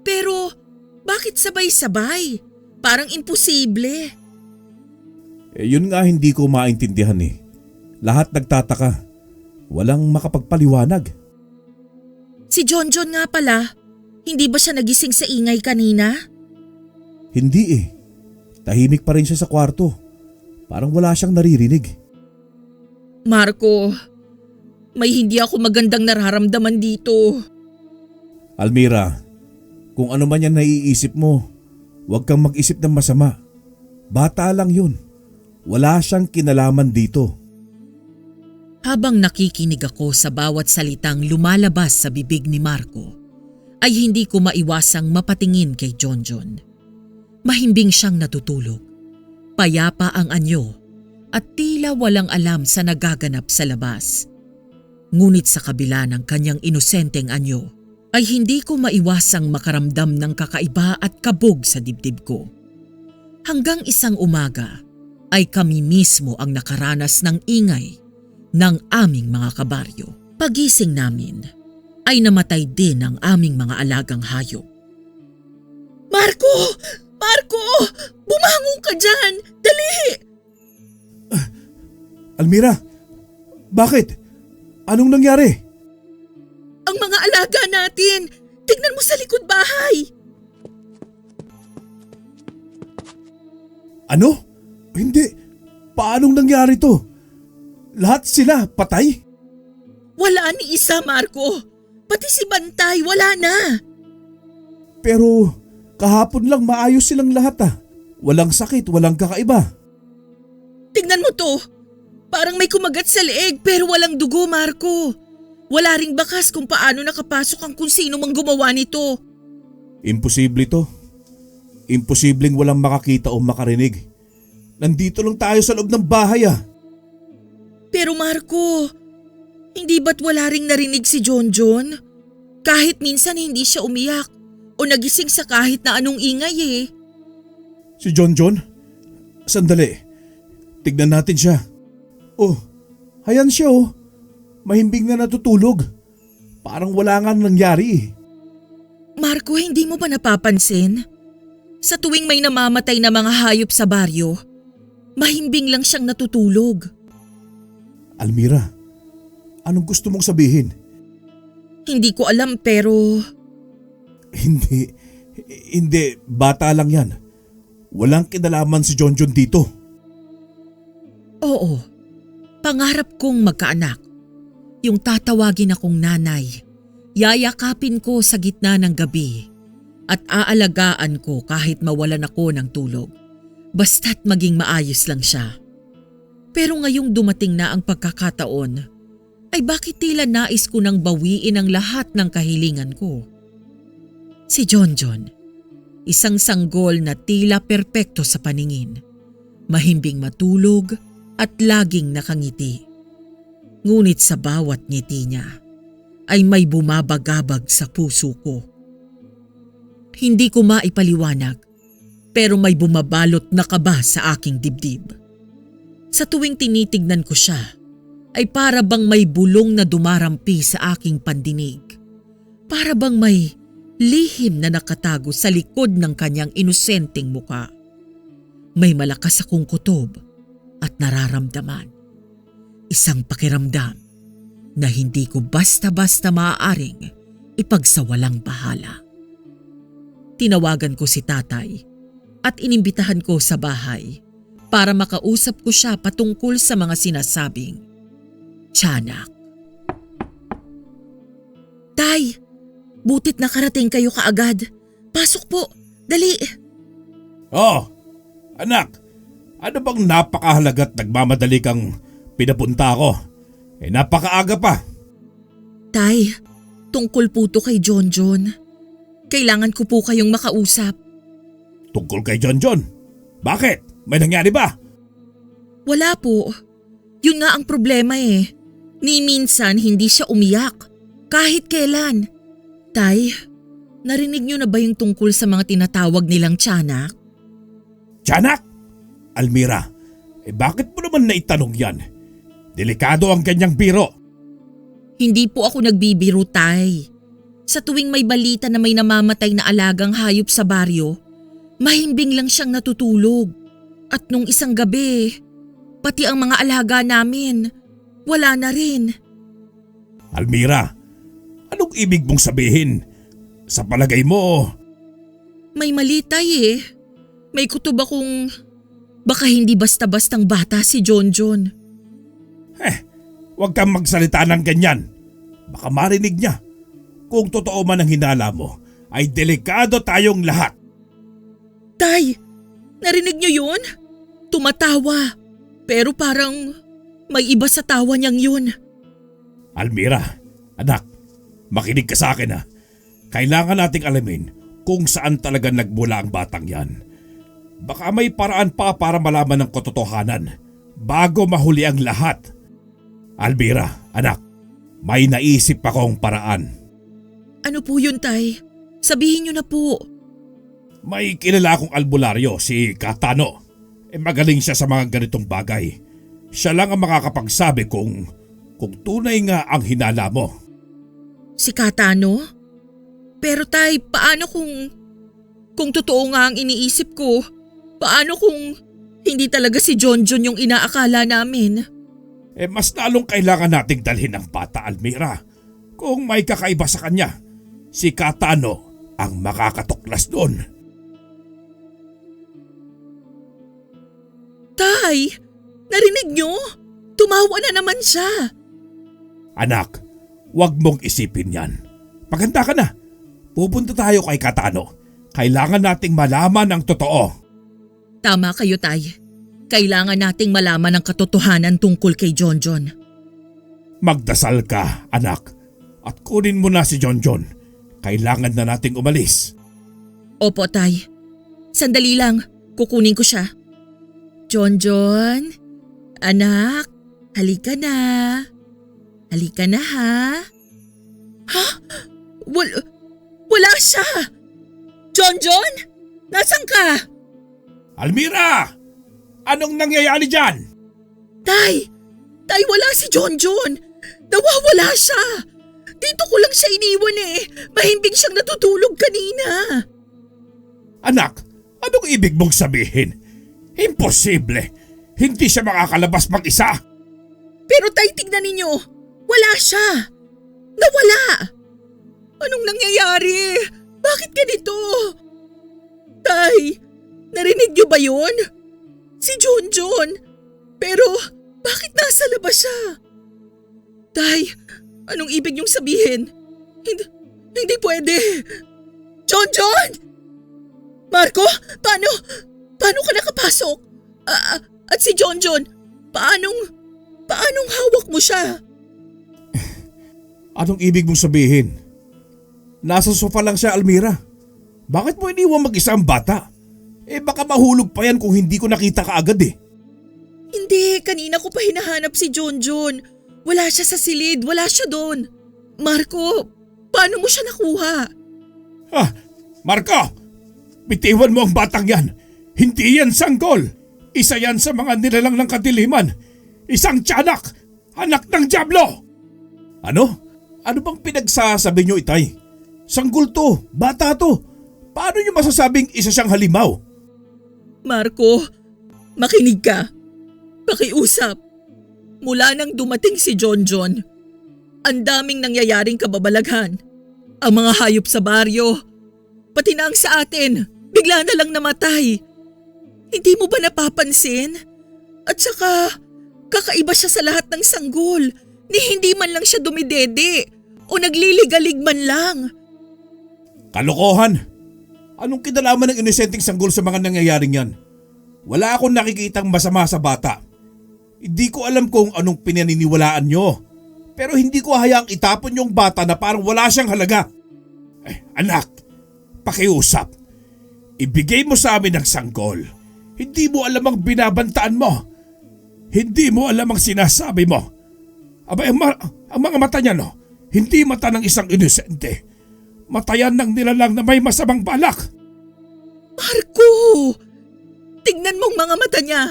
Pero bakit sabay-sabay? Parang imposible. Yun nga hindi ko maintindihan eh. Lahat nagtataka. Walang makapagpaliwanag. Si John nga pala, hindi ba siya nagising sa ingay kanina? Hindi eh. Tahimik pa rin siya sa kwarto. Parang wala siyang naririnig. Marco, may hindi ako magandang nararamdaman dito. Almira, kung ano man yan naiisip mo, huwag kang mag-isip ng masama. Bata lang yun. Wala siyang kinalaman dito. Habang nakikinig ako sa bawat salitang lumalabas sa bibig ni Marco, ay hindi ko maiwasang mapatingin kay John. Mahimbing siyang natutulog. Payapa ang anyo at tila walang alam sa nagaganap sa labas. Ngunit sa kabila ng kanyang inosenteng anyo, ay hindi ko maiwasang makaramdam ng kakaiba at kabog sa dibdib ko. Hanggang isang umaga ay kami mismo ang nakaranas ng ingay ng aming mga kabaryo. Pagising namin ay namatay din ang aming mga alagang hayop. Marco! Marco! Bumangon ka dyan! Dali! Almira, bakit? Anong nangyari? Ang mga alaga natin! Tignan mo sa likod bahay! Ano? Hindi. Paanong nangyari to? Lahat sila patay? Wala ni isa, Marco. Pati si Bantay, wala na. Pero kahapon lang maayos silang lahat ah. Walang sakit, walang kakaiba. Tingnan mo to. Parang may kumagat sa leeg pero walang dugo, Marco. Wala ring bakas kung paano nakapasok ang kung sino mang gumawa nito. Imposible to. Imposibleng walang makakita o makarinig. Nandito lang tayo sa loob ng bahay ah. Pero Marco, hindi ba't wala ring narinig si Jonjon? Kahit minsan hindi siya umiyak o nagising sa kahit na anong ingay eh. Si Jonjon? Sandali. Tignan natin siya. Oh, hayan siya oh. Mahimbing na natutulog. Parang wala nga nangyari eh. Marco, hindi mo ba napapansin? Sa tuwing may namamatay na mga hayop sa baryo, mahimbing lang siyang natutulog. Almira, anong gusto mong sabihin? Hindi ko alam pero… Hindi, bata lang yan. Walang kinalaman si Jonjon dito. Oo, pangarap kong magkaanak. Yung tatawagin akong nanay, yayakapin ko sa gitna ng gabi at aalagaan ko kahit mawalan ako ng tulog. Basta't maging maayos lang siya. Pero ngayong dumating na ang pagkakataon, ay bakit tila nais ko nang bawiin ang lahat ng kahilingan ko? Si Jonjon, isang sanggol na tila perpekto sa paningin, mahimbing matulog at laging nakangiti. Ngunit sa bawat ngiti niya ay may bumabagabag sa puso ko. Hindi ko maipaliwanag pero may bumabalot na kaba sa aking dibdib. Sa tuwing tinitignan ko siya ay para bang may bulong na dumarampi sa aking pandinig. Para bang may lihim na nakatago sa likod ng kanyang inosenteng muka. May malakas akong kutob at nararamdaman. Isang pakiramdam na hindi ko basta-basta maaaring ipagsawalang bahala. Tinawagan ko si tatay at inimbitahan ko sa bahay para makausap ko siya patungkol sa mga sinasabing tiyanak. Tay, butit nakarating kayo kaagad. Pasok po, dali. Oh, anak, ano bang napakahalagat nagmamadali kang pinapunta ko? Napakaaga pa. Tay, tungkol po to kay Jonjon. Kailangan ko po kayong makausap. Tungkol kay Jonjon? Bakit? May nangyari ba? Wala po. Yun nga ang problema eh. Ni minsan hindi siya umiyak. Kahit kailan. Tay, narinig niyo na ba yung tungkol sa mga tinatawag nilang tiyanak? Tiyanak? Almira, bakit mo naman naitanong yan? Delikado ang ganyang biro. Hindi po ako nagbibiro, Tay. Sa tuwing may balita na may namamatay na alagang hayop sa baryo, mahimbing lang siyang natutulog. At nung isang gabi, pati ang mga alaga namin, wala na rin. Almira, anong ibig mong sabihin? Sa palagay mo… May mali, Tay eh. May kutob akong baka hindi basta-bastang bata si Jonjon. Huwag kang magsalita ng ganyan. Baka marinig niya. Kung totoo man ang hinala mo, ay delikado tayong lahat. Tay, narinig niyo yun? Tumatawa. Pero parang may iba sa tawa niyang yun. Almira, anak, makinig ka sa akin ha. Kailangan nating alamin kung saan talaga nagmula ang batang yan. Baka may paraan pa para malaman ng katotohanan bago mahuli ang lahat. Almira, anak, may naisip akong paraan. Ano po yun, Tay? Sabihin niyo na po. May kilala akong albularyo, si Katano. Magaling siya sa mga ganitong bagay. Siya lang ang makakapagsabi kung tunay nga ang hinala mo. Si Katano? Pero Tay, paano kung totoo nga ang iniisip ko? Paano kung hindi talaga si Jonjon yung inaakala namin? Mas lalong kailangan nating dalhin ang bata, Almira. Kung may kakaiba sa kanya, si Katano ang makakatuklas doon. Tay, narinig niyo? Tumawa na naman siya. Anak, huwag mong isipin yan. Maganda ka na. Pupunta tayo kay Katano. Kailangan nating malaman ang totoo. Tama kayo, Tay. Kailangan nating malaman ang katotohanan tungkol kay Jonjon. Magdasal ka, anak, At kunin mo na si John. Kailangan na nating umalis. Opo, Tay. Sandali lang, kukunin ko siya. John, anak, halika na. Halika na ha. Ha? Wala siya! John! Nasaan ka? Almira! Anong nangyayari dyan? Tay, wala si John! Nawawala siya! Dito ko lang siya iniwan eh. Mahimbing siyang natutulog kanina. Anak, anong ibig mong sabihin? Imposible! Hindi siya makakalabas mag-isa! Pero Tay, tignan ninyo. Wala siya. Nawala. Anong nangyayari? Bakit ganito? Tay, narinig niyo ba yun? Si John. Pero bakit nasa labas siya? Tay, anong ibig niyong sabihin? Hindi pwede. John! Marco, paano ka nakapasok? At si John, paanong hawak mo siya? Anong ibig mong sabihin? Nasa sofa lang siya, Almira. Bakit mo iniwan mag-isa ang bata? Baka mahulog pa yan kung hindi ko nakita kaagad eh. Hindi, kanina ko pa hinahanap si John. Wala siya sa silid, wala siya doon. Marco, paano mo siya nakuha? Marco! Bitiwan mo ang batang yan. Hindi yan sanggol. Isa yan sa mga nilalang ng kadiliman. Isang tiyanak! Anak ng Diablo! Ano? Ano bang pinagsasabi nyo, Itay? Sanggol to, bata to. Paano nyo masasabing isa siyang halimaw? Marco, makinig ka. Pakiusap. Mula nang dumating si John, ang daming nangyayaring kababalaghan. Ang mga hayop sa baryo, pati na ang sa atin, bigla na lang namatay. Hindi mo ba napapansin? At saka, kakaiba siya sa lahat ng sanggol. Ni hindi man lang siya dumidede o nagliligalig man lang. Kalokohan! Anong kinalaman ng inosenteng sanggol sa mga nangyayaring yan? Wala akong nakikitang masama sa bata. Hindi ko alam kung anong pinaniniwalaan nyo. Pero hindi ko hayaang itapon yung bata na parang wala siyang halaga. Anak, pakiusap. Ibigay mo sa amin ang sanggol. Hindi mo alam ang binabantaan mo. Hindi mo alam ang sinasabi mo. Aba, ang mga mata niya hindi mata ng isang inosente. Mata yan ng nilalang na may masamang balak. Marco! Tingnan mong mga mata niya.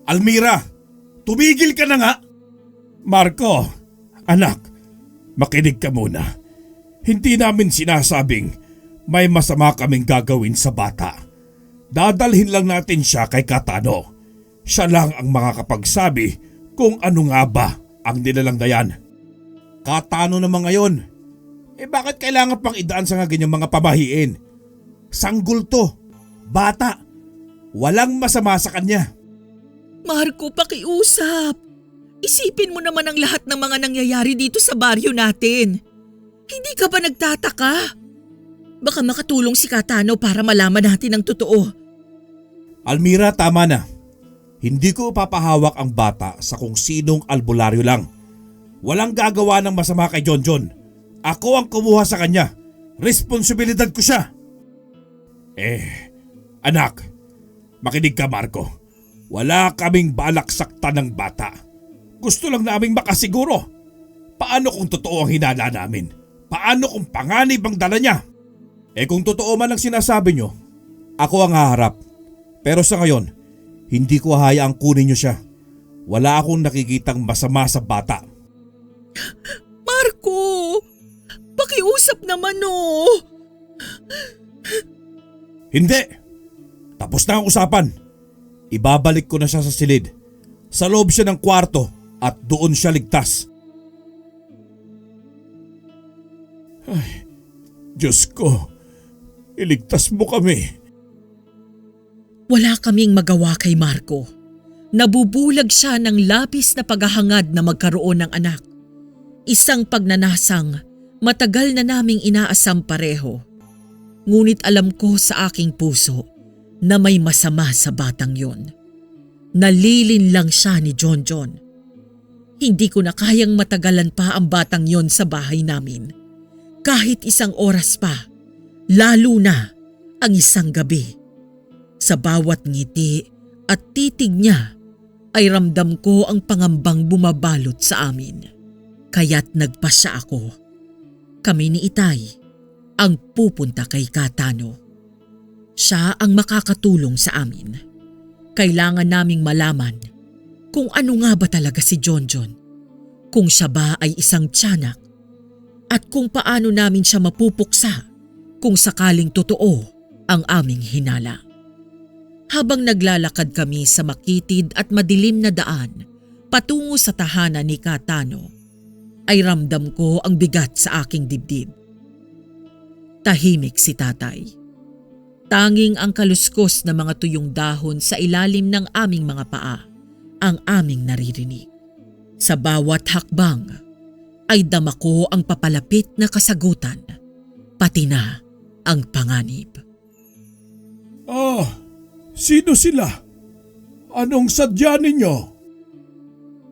Almira, tumigil ka na nga. Marco, anak, makinig ka muna. Hindi namin sinasabing may masama kaming gagawin sa bata. Dadalhin lang natin siya kay Katano. Siya lang ang makakapagsabi kung ano nga ba ang nilalang na yan. Katano naman ngayon. Bakit kailangan pang idaan sa ganyang mga pamahiin? Sanggol to. Bata. Walang masama sa kanya. Marco, pakiusap. Isipin mo naman ang lahat ng mga nangyayari dito sa baryo natin. Hindi ka ba nagtataka? Baka makatulong si Katano para malaman natin ang totoo. Almira, tama na. Hindi ko papahawak ang bata sa kung sinong albularyo lang. Walang gagawa ng masama kay John. Ako ang kumuha sa kanya. Responsibilidad ko siya. Anak, makinig ka, Marco. Wala kaming balak saktan ng bata. Gusto lang naming makasiguro. Paano kung totoo ang hinala namin? Paano kung panganib ang dala niya? Kung totoo man ang sinasabi nyo, ako ang haharap. Pero sa ngayon, hindi ko hayaang kunin nyo siya. Wala akong nakikitang masama sa bata. Marco! Pakiusap naman Hindi! Tapos na ang usapan. Ibabalik ko na siya sa silid. Sa loob siya ng kwarto at doon siya ligtas. Ay, Diyos ko, iligtas mo kami. Wala kaming magawa kay Marco. Nabubulag siya ng labis na paghahangad na magkaroon ng anak. Isang pagnanasang matagal na naming inaasam pareho. Ngunit alam ko sa aking puso na may masama sa batang yon. Nalilin lang siya ni John. Hindi ko na kayang matagalan pa ang batang yon sa bahay namin. Kahit isang oras pa, lalo na ang isang gabi. Sa bawat ngiti at titig niya ay ramdam ko ang pangambang bumabalot sa amin. Kaya't nagpasya ako. Kami ni Itay ang pupunta kay Katano. Siya ang makakatulong sa amin. Kailangan naming malaman kung ano nga ba talaga si Jonjon, kung siya ba ay isang tiyanak, at kung paano namin siya mapupuksa kung sakaling totoo ang aming hinala. Habang naglalakad kami sa makitid at madilim na daan patungo sa tahanan ni Katano, ay ramdam ko ang bigat sa aking dibdib. Tahimik si tatay. Tanging ang kaluskos na mga tuyong dahon sa ilalim ng aming mga paa ang aming naririnig. Sa bawat hakbang ay dama ko ang papalapit na kasagutan, pati na ang panganib. Sino sila? Anong sadya ninyo?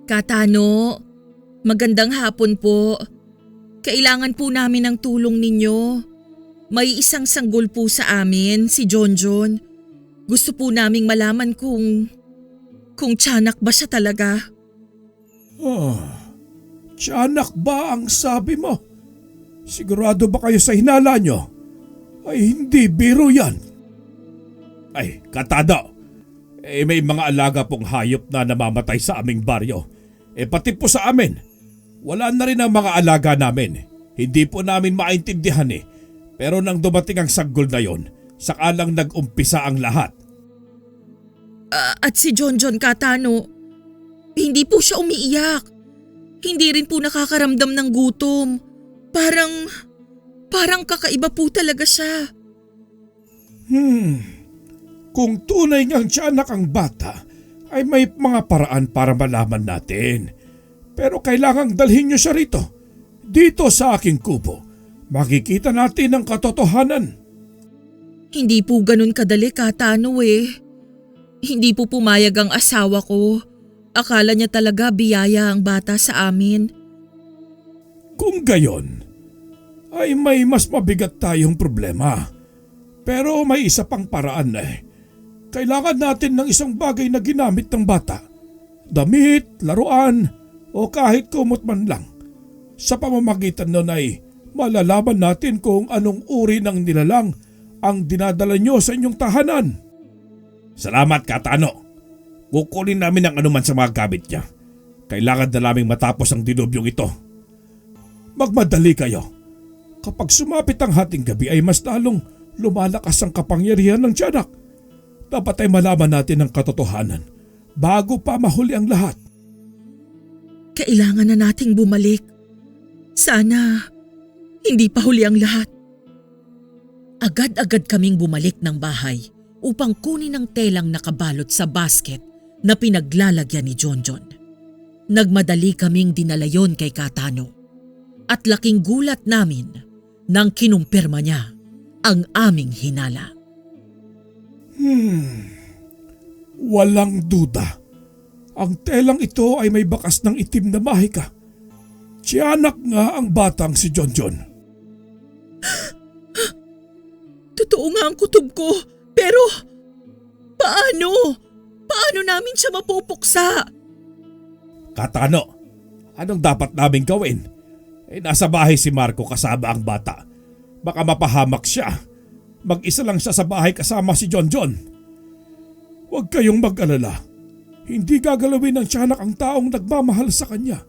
Katano, magandang hapon po. Kailangan po namin ng tulong ninyo. May isang sanggol po sa amin, si Jonjon. Gusto po naming malaman kung tiyanak ba siya talaga. Tiyanak ba ang sabi mo? Sigurado ba kayo sa hinala nyo? Ay hindi biro yan. Ay, Katano. May mga alaga pong hayop na namamatay sa aming baryo. Pati po sa amin. Wala na rin ang mga alaga namin. Hindi po namin maintindihan Pero nang dumating ang sanggol na yon, saka lang nag-umpisa ang lahat. At si Jonjon, Katano, hindi po siya umiiyak. Hindi rin po nakakaramdam ng gutom. Parang kakaiba po talaga siya. Kung tunay ngang tiyanak ang bata, ay may mga paraan para malaman natin. Pero kailangang dalhin niyo siya rito. Dito sa aking kubo. Makikita natin ang katotohanan. Hindi po ganun kadali, Katano Hindi po pumayag ang asawa ko. Akala niya talaga biyaya ang bata sa amin. Kung gayon, ay may mas mabigat tayong problema. Pero may isa pang paraan Kailangan natin ng isang bagay na ginamit ng bata. Damit, laruan, o kahit kumot man lang. Sa pamamagitan nun ay malalaman natin kung anong uri ng nilalang ang dinadala nyo sa inyong tahanan. Salamat, Katano. Kukunin namin ang anuman sa mga gamit niya. Kailangan na naming matapos ang dinubyong ito. Magmadali kayo. Kapag sumapit ang hating gabi ay mas lalong lumalakas ang kapangyarihan ng tiyanak. Dapat ay malaman natin ang katotohanan bago pa mahuli ang lahat. Kailangan na nating bumalik. Sana hindi pa huli ang lahat. Agad-agad kaming bumalik ng bahay upang kunin ang telang nakabalot sa basket na pinaglalagyan ni Jonjon. Nagmadali kaming dinala yon kay Katano at laking gulat namin nang kinumpirma niya ang aming hinala. Walang duda. Ang telang ito ay may bakas ng itim na mahika. Tiyanak nga ang batang si Jonjon. Totoo nga ang kutob ko, pero paano? Paano namin siya mapupuksa? Katano, anong dapat naming gawin? Nasa bahay si Marco kasama ang bata. Baka mapahamak siya. Mag-isa lang siya sa bahay kasama si Jonjon. Huwag kayong mag-alala. Hindi gagalawin ng tiyanak ang taong nagmamahal sa kanya.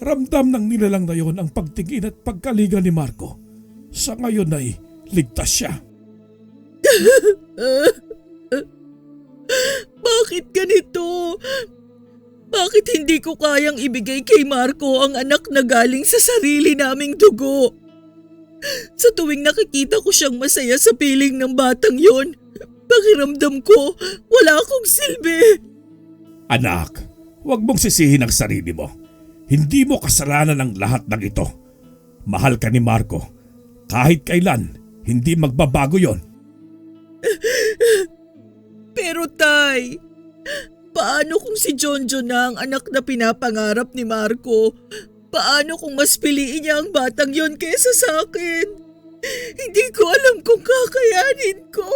Ramdam ng nilalang na yon ang pagtingin at pagkaliga ni Marco. Sa ngayon ay ligtas siya. Bakit ganito? Bakit hindi ko kayang ibigay kay Marco ang anak na galing sa sarili naming dugo? Sa tuwing nakikita ko siyang masaya sa piling ng batang yon, pakiramdam ko wala akong silbi. Anak, huwag mong sisihin ang sarili mo. Hindi mo kasalanan ang lahat ng ito. Mahal ka ni Marco. Kahit kailan, hindi magbabago yon. Pero tay, Paano kung si Jonjon na ang anak na pinapangarap ni Marco? Paano kung mas piliin niya ang batang yon kesa sa akin? Hindi ko alam kung kakayanin ko.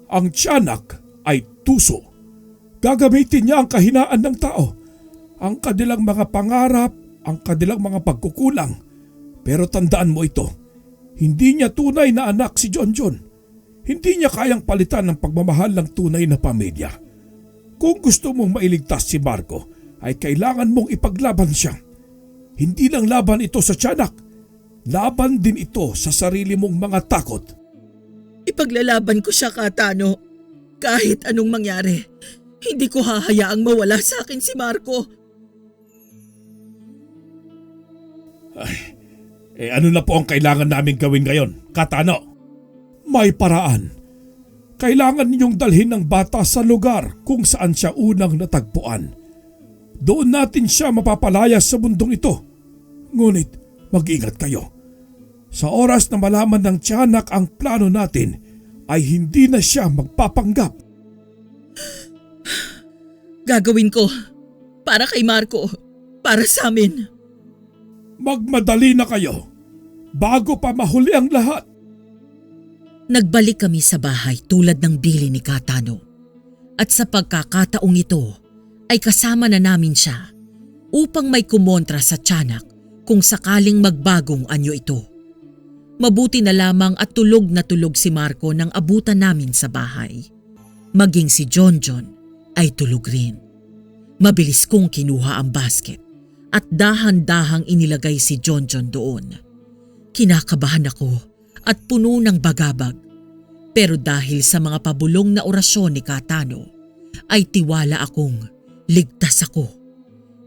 Ang tiyanak ay tuso. Gagamitin niya ang kahinaan ng tao, ang kanilang mga pangarap, ang kanilang mga pagkukulang. Pero tandaan mo ito, hindi niya tunay na anak si Jonjon. Hindi niya kayang palitan ng pagmamahal ng tunay na pamilya. Kung gusto mong mailigtas si Marco, ay kailangan mong ipaglaban siya. Hindi lang laban ito sa tiyanak, laban din ito sa sarili mong mga takot. Ipaglalaban ko siya, Katano. Kahit anong mangyari, hindi ko hahayaang mawala sa akin si Marco. Ano na po ang kailangan namin gawin ngayon, Katano? May paraan. Kailangan ninyong dalhin ng bata sa lugar kung saan siya unang natagpuan. Doon natin siya mapapalayas sa mundong ito. Ngunit mag-ingat kayo. Sa oras na malaman ng tiyanak ang plano natin, ay hindi na siya magpapanggap. Gagawin ko. Para kay Marco. Para sa amin. Magmadali na kayo. Bago pa mahuli ang lahat. Nagbalik kami sa bahay tulad ng bili ni Katano. At sa pagkakataong ito ay kasama na namin siya upang may kumontra sa tiyanak kung sakaling magbagong anyo ito. Mabuti na lamang at tulog na tulog si Marco nang abutan namin sa bahay. Maging si Jonjon ay tulog rin. Mabilis kong kinuha ang basket at dahan-dahang inilagay si Jonjon doon. Kinakabahan ako at puno ng bagabag. Pero dahil sa mga pabulong na orasyon ni Katano, ay tiwala akong ligtas ako.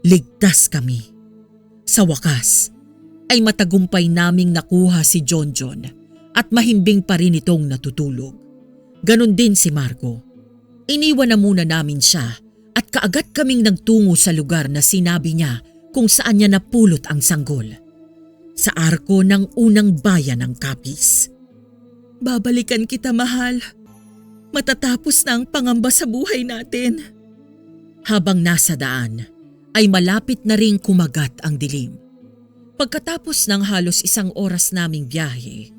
Ligtas kami. Sa wakas, ay matagumpay naming nakuha si Jonjon at mahimbing pa rin itong natutulog. Ganon din si Marco. Iniwan na muna namin siya at kaagad kaming nagtungo sa lugar na sinabi niya kung saan niya napulot ang sanggol. Sa arko ng unang bayan ng Capiz. Babalikan kita, mahal. Matatapos na ang pangamba sa buhay natin. Habang nasa daan, ay malapit na ring kumagat ang dilim. Pagkatapos ng halos 1 oras naming biyahe,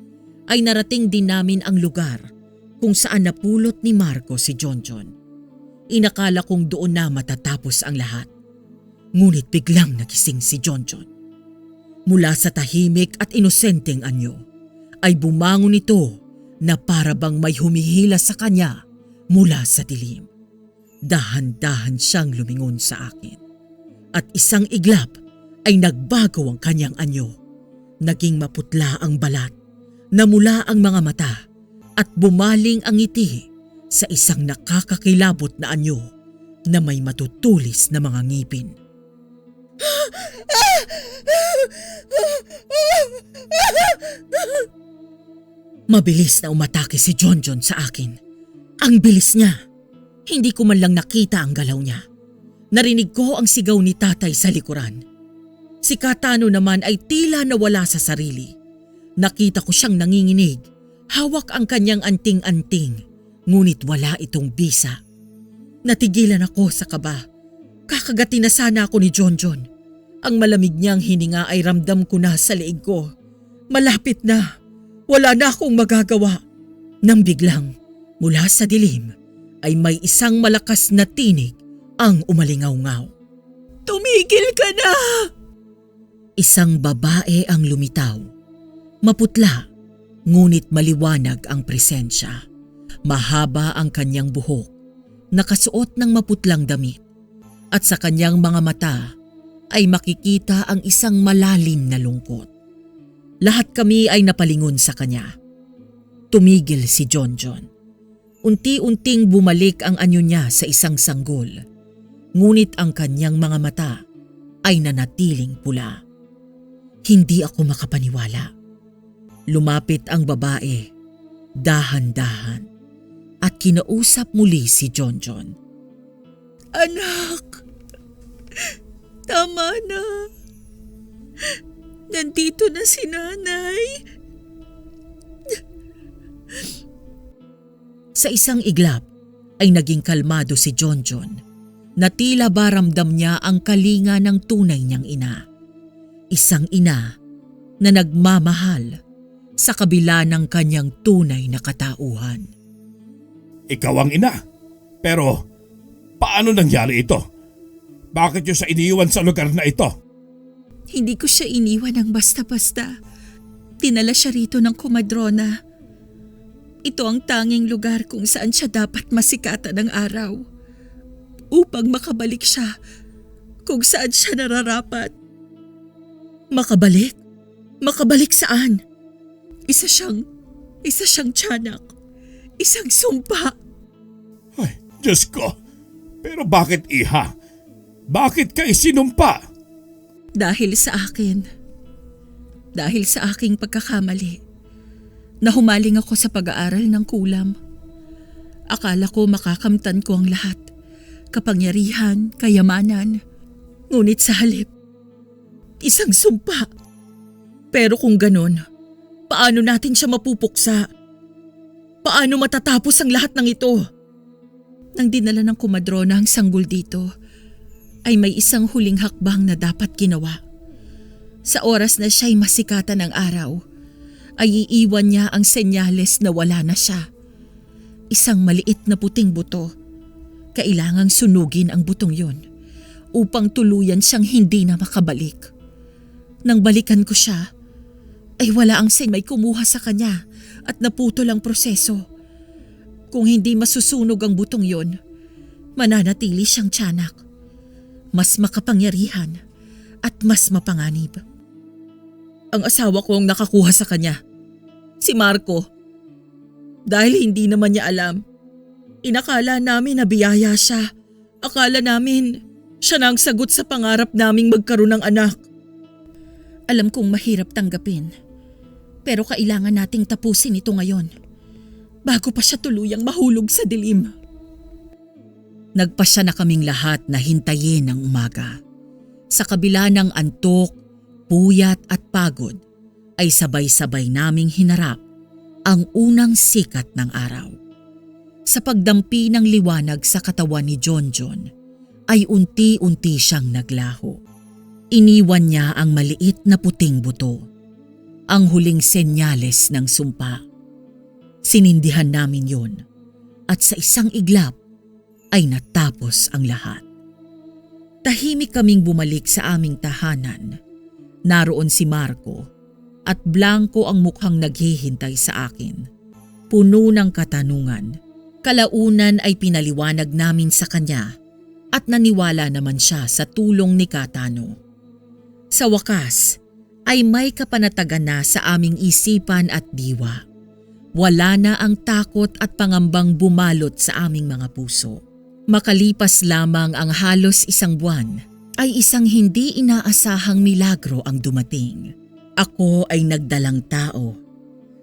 ay narating din namin ang lugar kung saan napulot ni Marco si Jonjon. Inakala kong doon na matatapos ang lahat. Ngunit biglang nagising si Jonjon. Mula sa tahimik at inosenteng anyo, ay bumangon ito na para bang may humihila sa kanya mula sa dilim. Dahan-dahan siyang lumingon sa akin. At isang iglap ay nagbago ang kanyang anyo. Naging maputla ang balat, namula ang mga mata at bumaling ang ngiti sa isang nakakakilabot na anyo na may matutulis na mga ngipin. Mabilis na umatake si Jonjon sa akin. Ang bilis niya. Hindi ko man lang nakita ang galaw niya. Narinig ko ang sigaw ni tatay sa likuran. Si Katano naman ay tila nawala sa sarili. Nakita ko siyang nanginginig. Hawak ang kanyang anting-anting. Ngunit wala itong bisa. Natigilan ako sa kaba. Kakagatin na sana ako ni Jonjon. Ang malamig niyang hininga ay ramdam ko na sa leeg ko. Malapit na. Wala na akong magagawa. Nang biglang, mula sa dilim, ay may isang malakas na tinig ang umalingaw-ngaw. Tumigil ka na! Isang babae ang lumitaw. Maputla, ngunit maliwanag ang presensya. Mahaba ang kanyang buhok, nakasuot ng maputlang damit. At sa kanyang mga mata ay makikita ang isang malalim na lungkot. Lahat kami ay napalingon sa kanya. Tumigil si Jonjon. Unti-unting bumalik ang anyo niya sa isang sanggol. Ngunit ang kanyang mga mata ay nanatiling pula. Hindi ako makapaniwala. Lumapit ang babae, dahan-dahan, at kinausap muli si Jonjon. Anak, tama na. Nandito na si nanay. Sa isang iglap ay naging kalmado si Jonjon na tila ba ramdam niya ang kalinga ng tunay niyang ina. Isang ina na nagmamahal sa kabila ng kanyang tunay na katauhan. Ikaw ang ina. Pero paano nangyari ito? Bakit niyo siya iniwan sa lugar na ito? Hindi ko siya iniwan ng basta-basta. Dinala siya rito ng komadrona. Ito ang tanging lugar kung saan siya dapat masikatan ng araw. Upang makabalik siya kung saan siya nararapat. Makabalik? Makabalik saan? Isa siyang tiyanak. Isang sumpa. Ay, Diyos ko. Pero bakit iha? Bakit ka isinumpa? Dahil sa akin. Dahil sa aking pagkakamali. Nahumaling ako sa pag-aaral ng kulam. Akala ko makakamtan ko ang lahat. Kapangyarihan, kayamanan. Ngunit sa halip, isang sumpa. Pero kung ganun, paano natin siya mapupuksa? Paano matatapos ang lahat ng ito? Nang dinala ng komadrona ang sanggol dito, ay may isang huling hakbang na dapat ginawa. Sa oras na siya'y masikatan ng araw, ay iiwan niya ang senyales na wala na siya. Isang maliit na puting buto. Kailangang sunugin ang butong yon upang tuluyan siyang hindi na makabalik. Nang balikan ko siya, ay wala ang may kumuha sa kanya at naputol ang proseso. Kung hindi masusunog ang butong yon, mananatili siyang tiyanak. Mas makapangyarihan at mas mapanganib. Ang asawa ko ang nakakuha sa kanya, si Marco. Dahil hindi naman niya alam, inakala namin na biyaya siya. Akala namin siya na ang sagot sa pangarap naming magkaroon ng anak. Alam kong mahirap tanggapin, pero kailangan nating tapusin ito ngayon bago pa siya tuluyang mahulog sa dilim. Nagpasya na kaming lahat na hintayin ang umaga. Sa kabila ng antok, puyat at pagod, ay sabay-sabay naming hinarap ang unang sikat ng araw. Sa pagdampi ng liwanag sa katawan ni Jonjon, ay unti-unti siyang naglaho. Iniwan niya ang maliit na puting buto, ang huling senyales ng sumpa. Sinindihan namin yon at sa isang iglap ay natapos ang lahat. Tahimik kaming bumalik sa aming tahanan. Naroon si Marco at blanko ang mukhang naghihintay sa akin. Puno ng katanungan. Kalaunan ay pinaliwanag namin sa kanya at naniwala naman siya sa tulong ni Katano. Sa wakas ay may kapanatagan na sa aming isipan at diwa. Wala na ang takot at pangambang bumalot sa aming mga puso. Makalipas lamang ang halos isang buwan, ay isang hindi inaasahang milagro ang dumating. Ako ay nagdalang tao.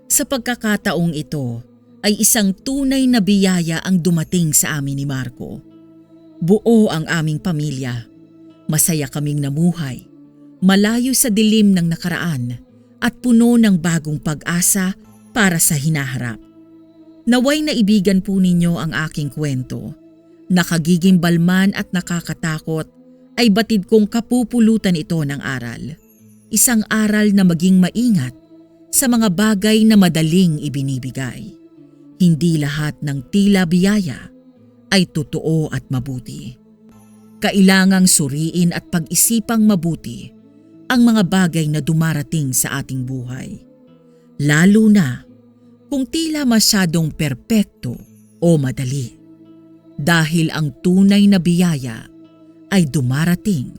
Sa pagkakataong ito, ay isang tunay na biyaya ang dumating sa amin ni Marco. Buo ang aming pamilya. Masaya kaming namuhay, malayo sa dilim ng nakaraan at puno ng bagong pag-asa para sa hinaharap. Naway naibigan po ninyo ang aking kwento. Nakagigimbalman at nakakatakot ay batid kong kapupulutan ito ng aral. Isang aral na maging maingat sa mga bagay na madaling ibinibigay. Hindi lahat ng tila biyaya ay totoo at mabuti. Kailangang suriin at pag-isipang mabuti ang mga bagay na dumarating sa ating buhay. Lalo na kung tila masyadong perpekto o madali. Dahil ang tunay na biyaya ay dumarating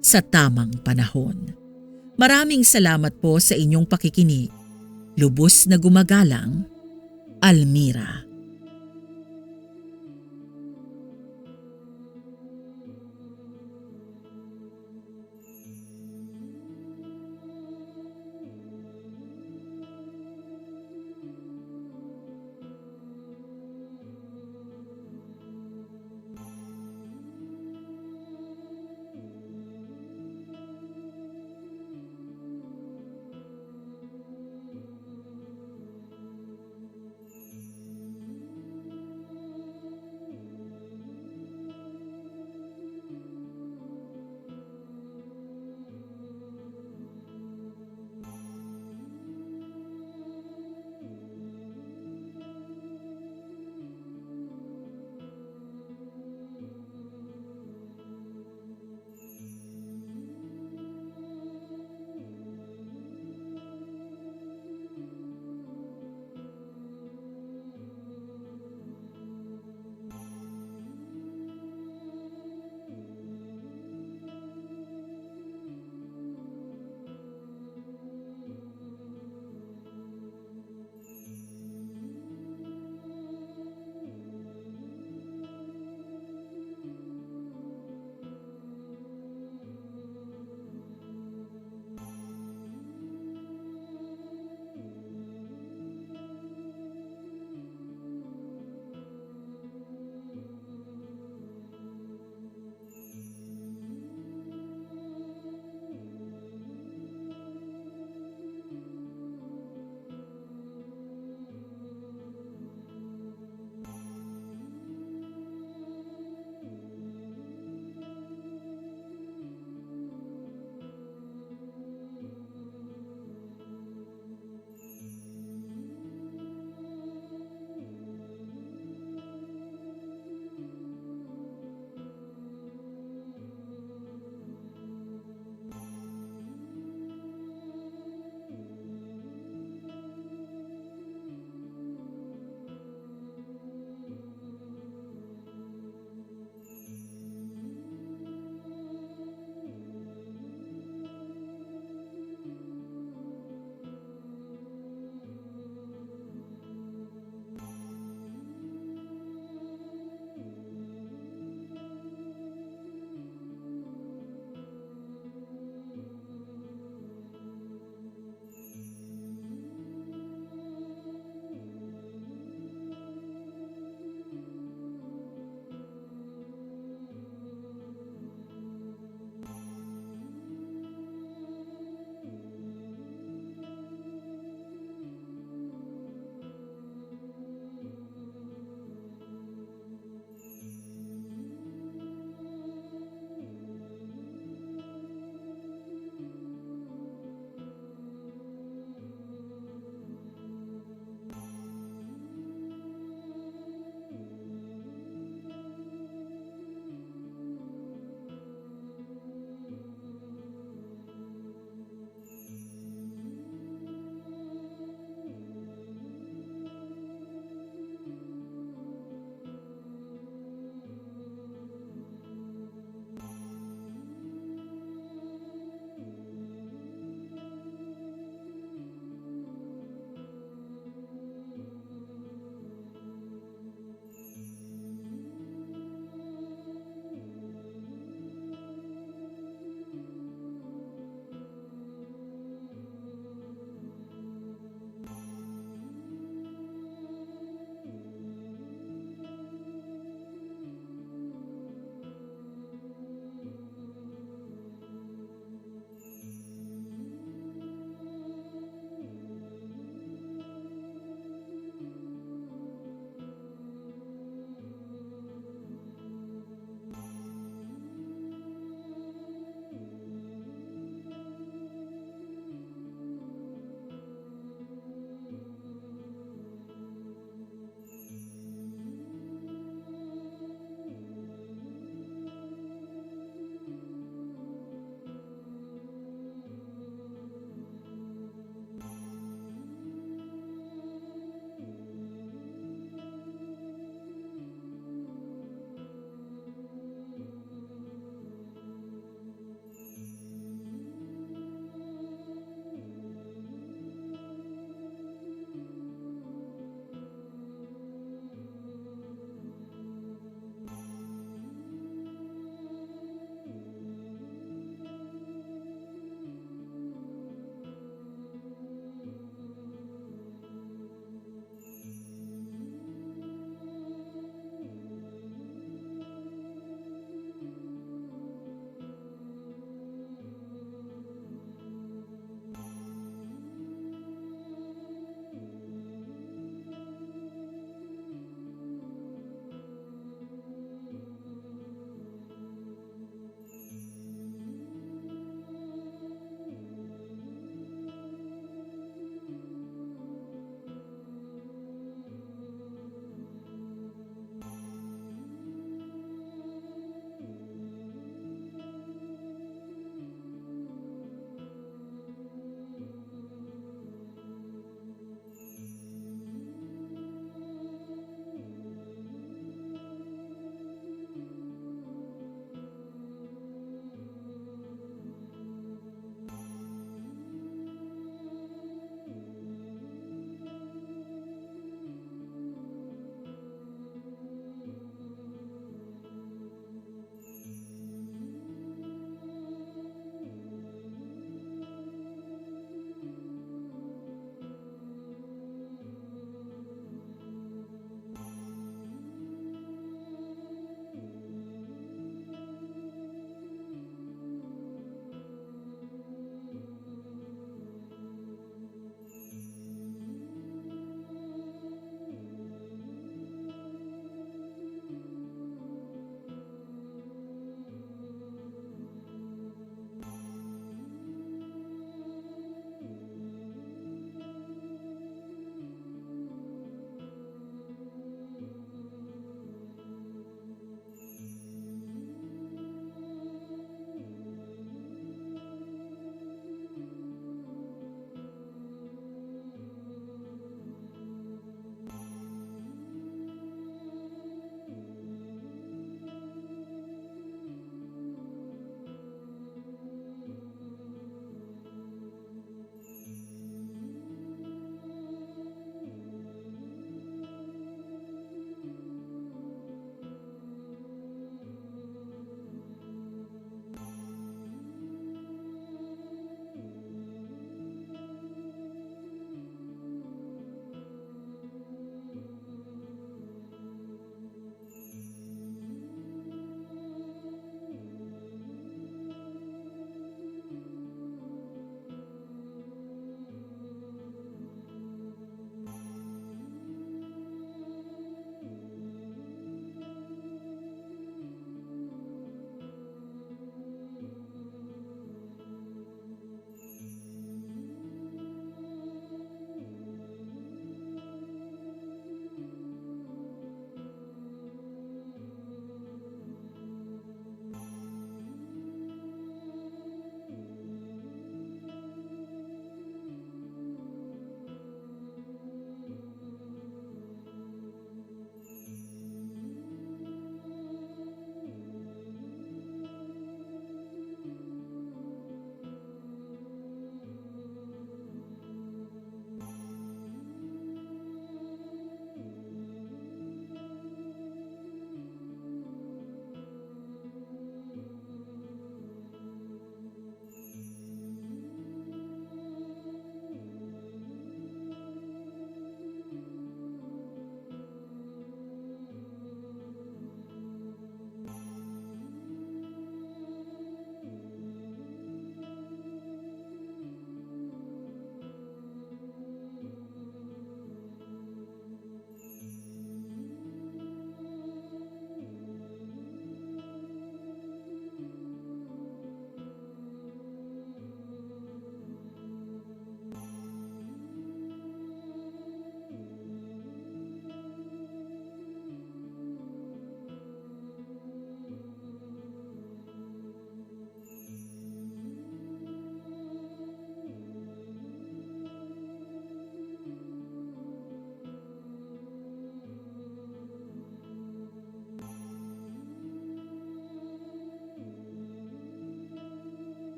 sa tamang panahon. Maraming salamat po sa inyong pakikinig. Lubos na gumagalang, Almira.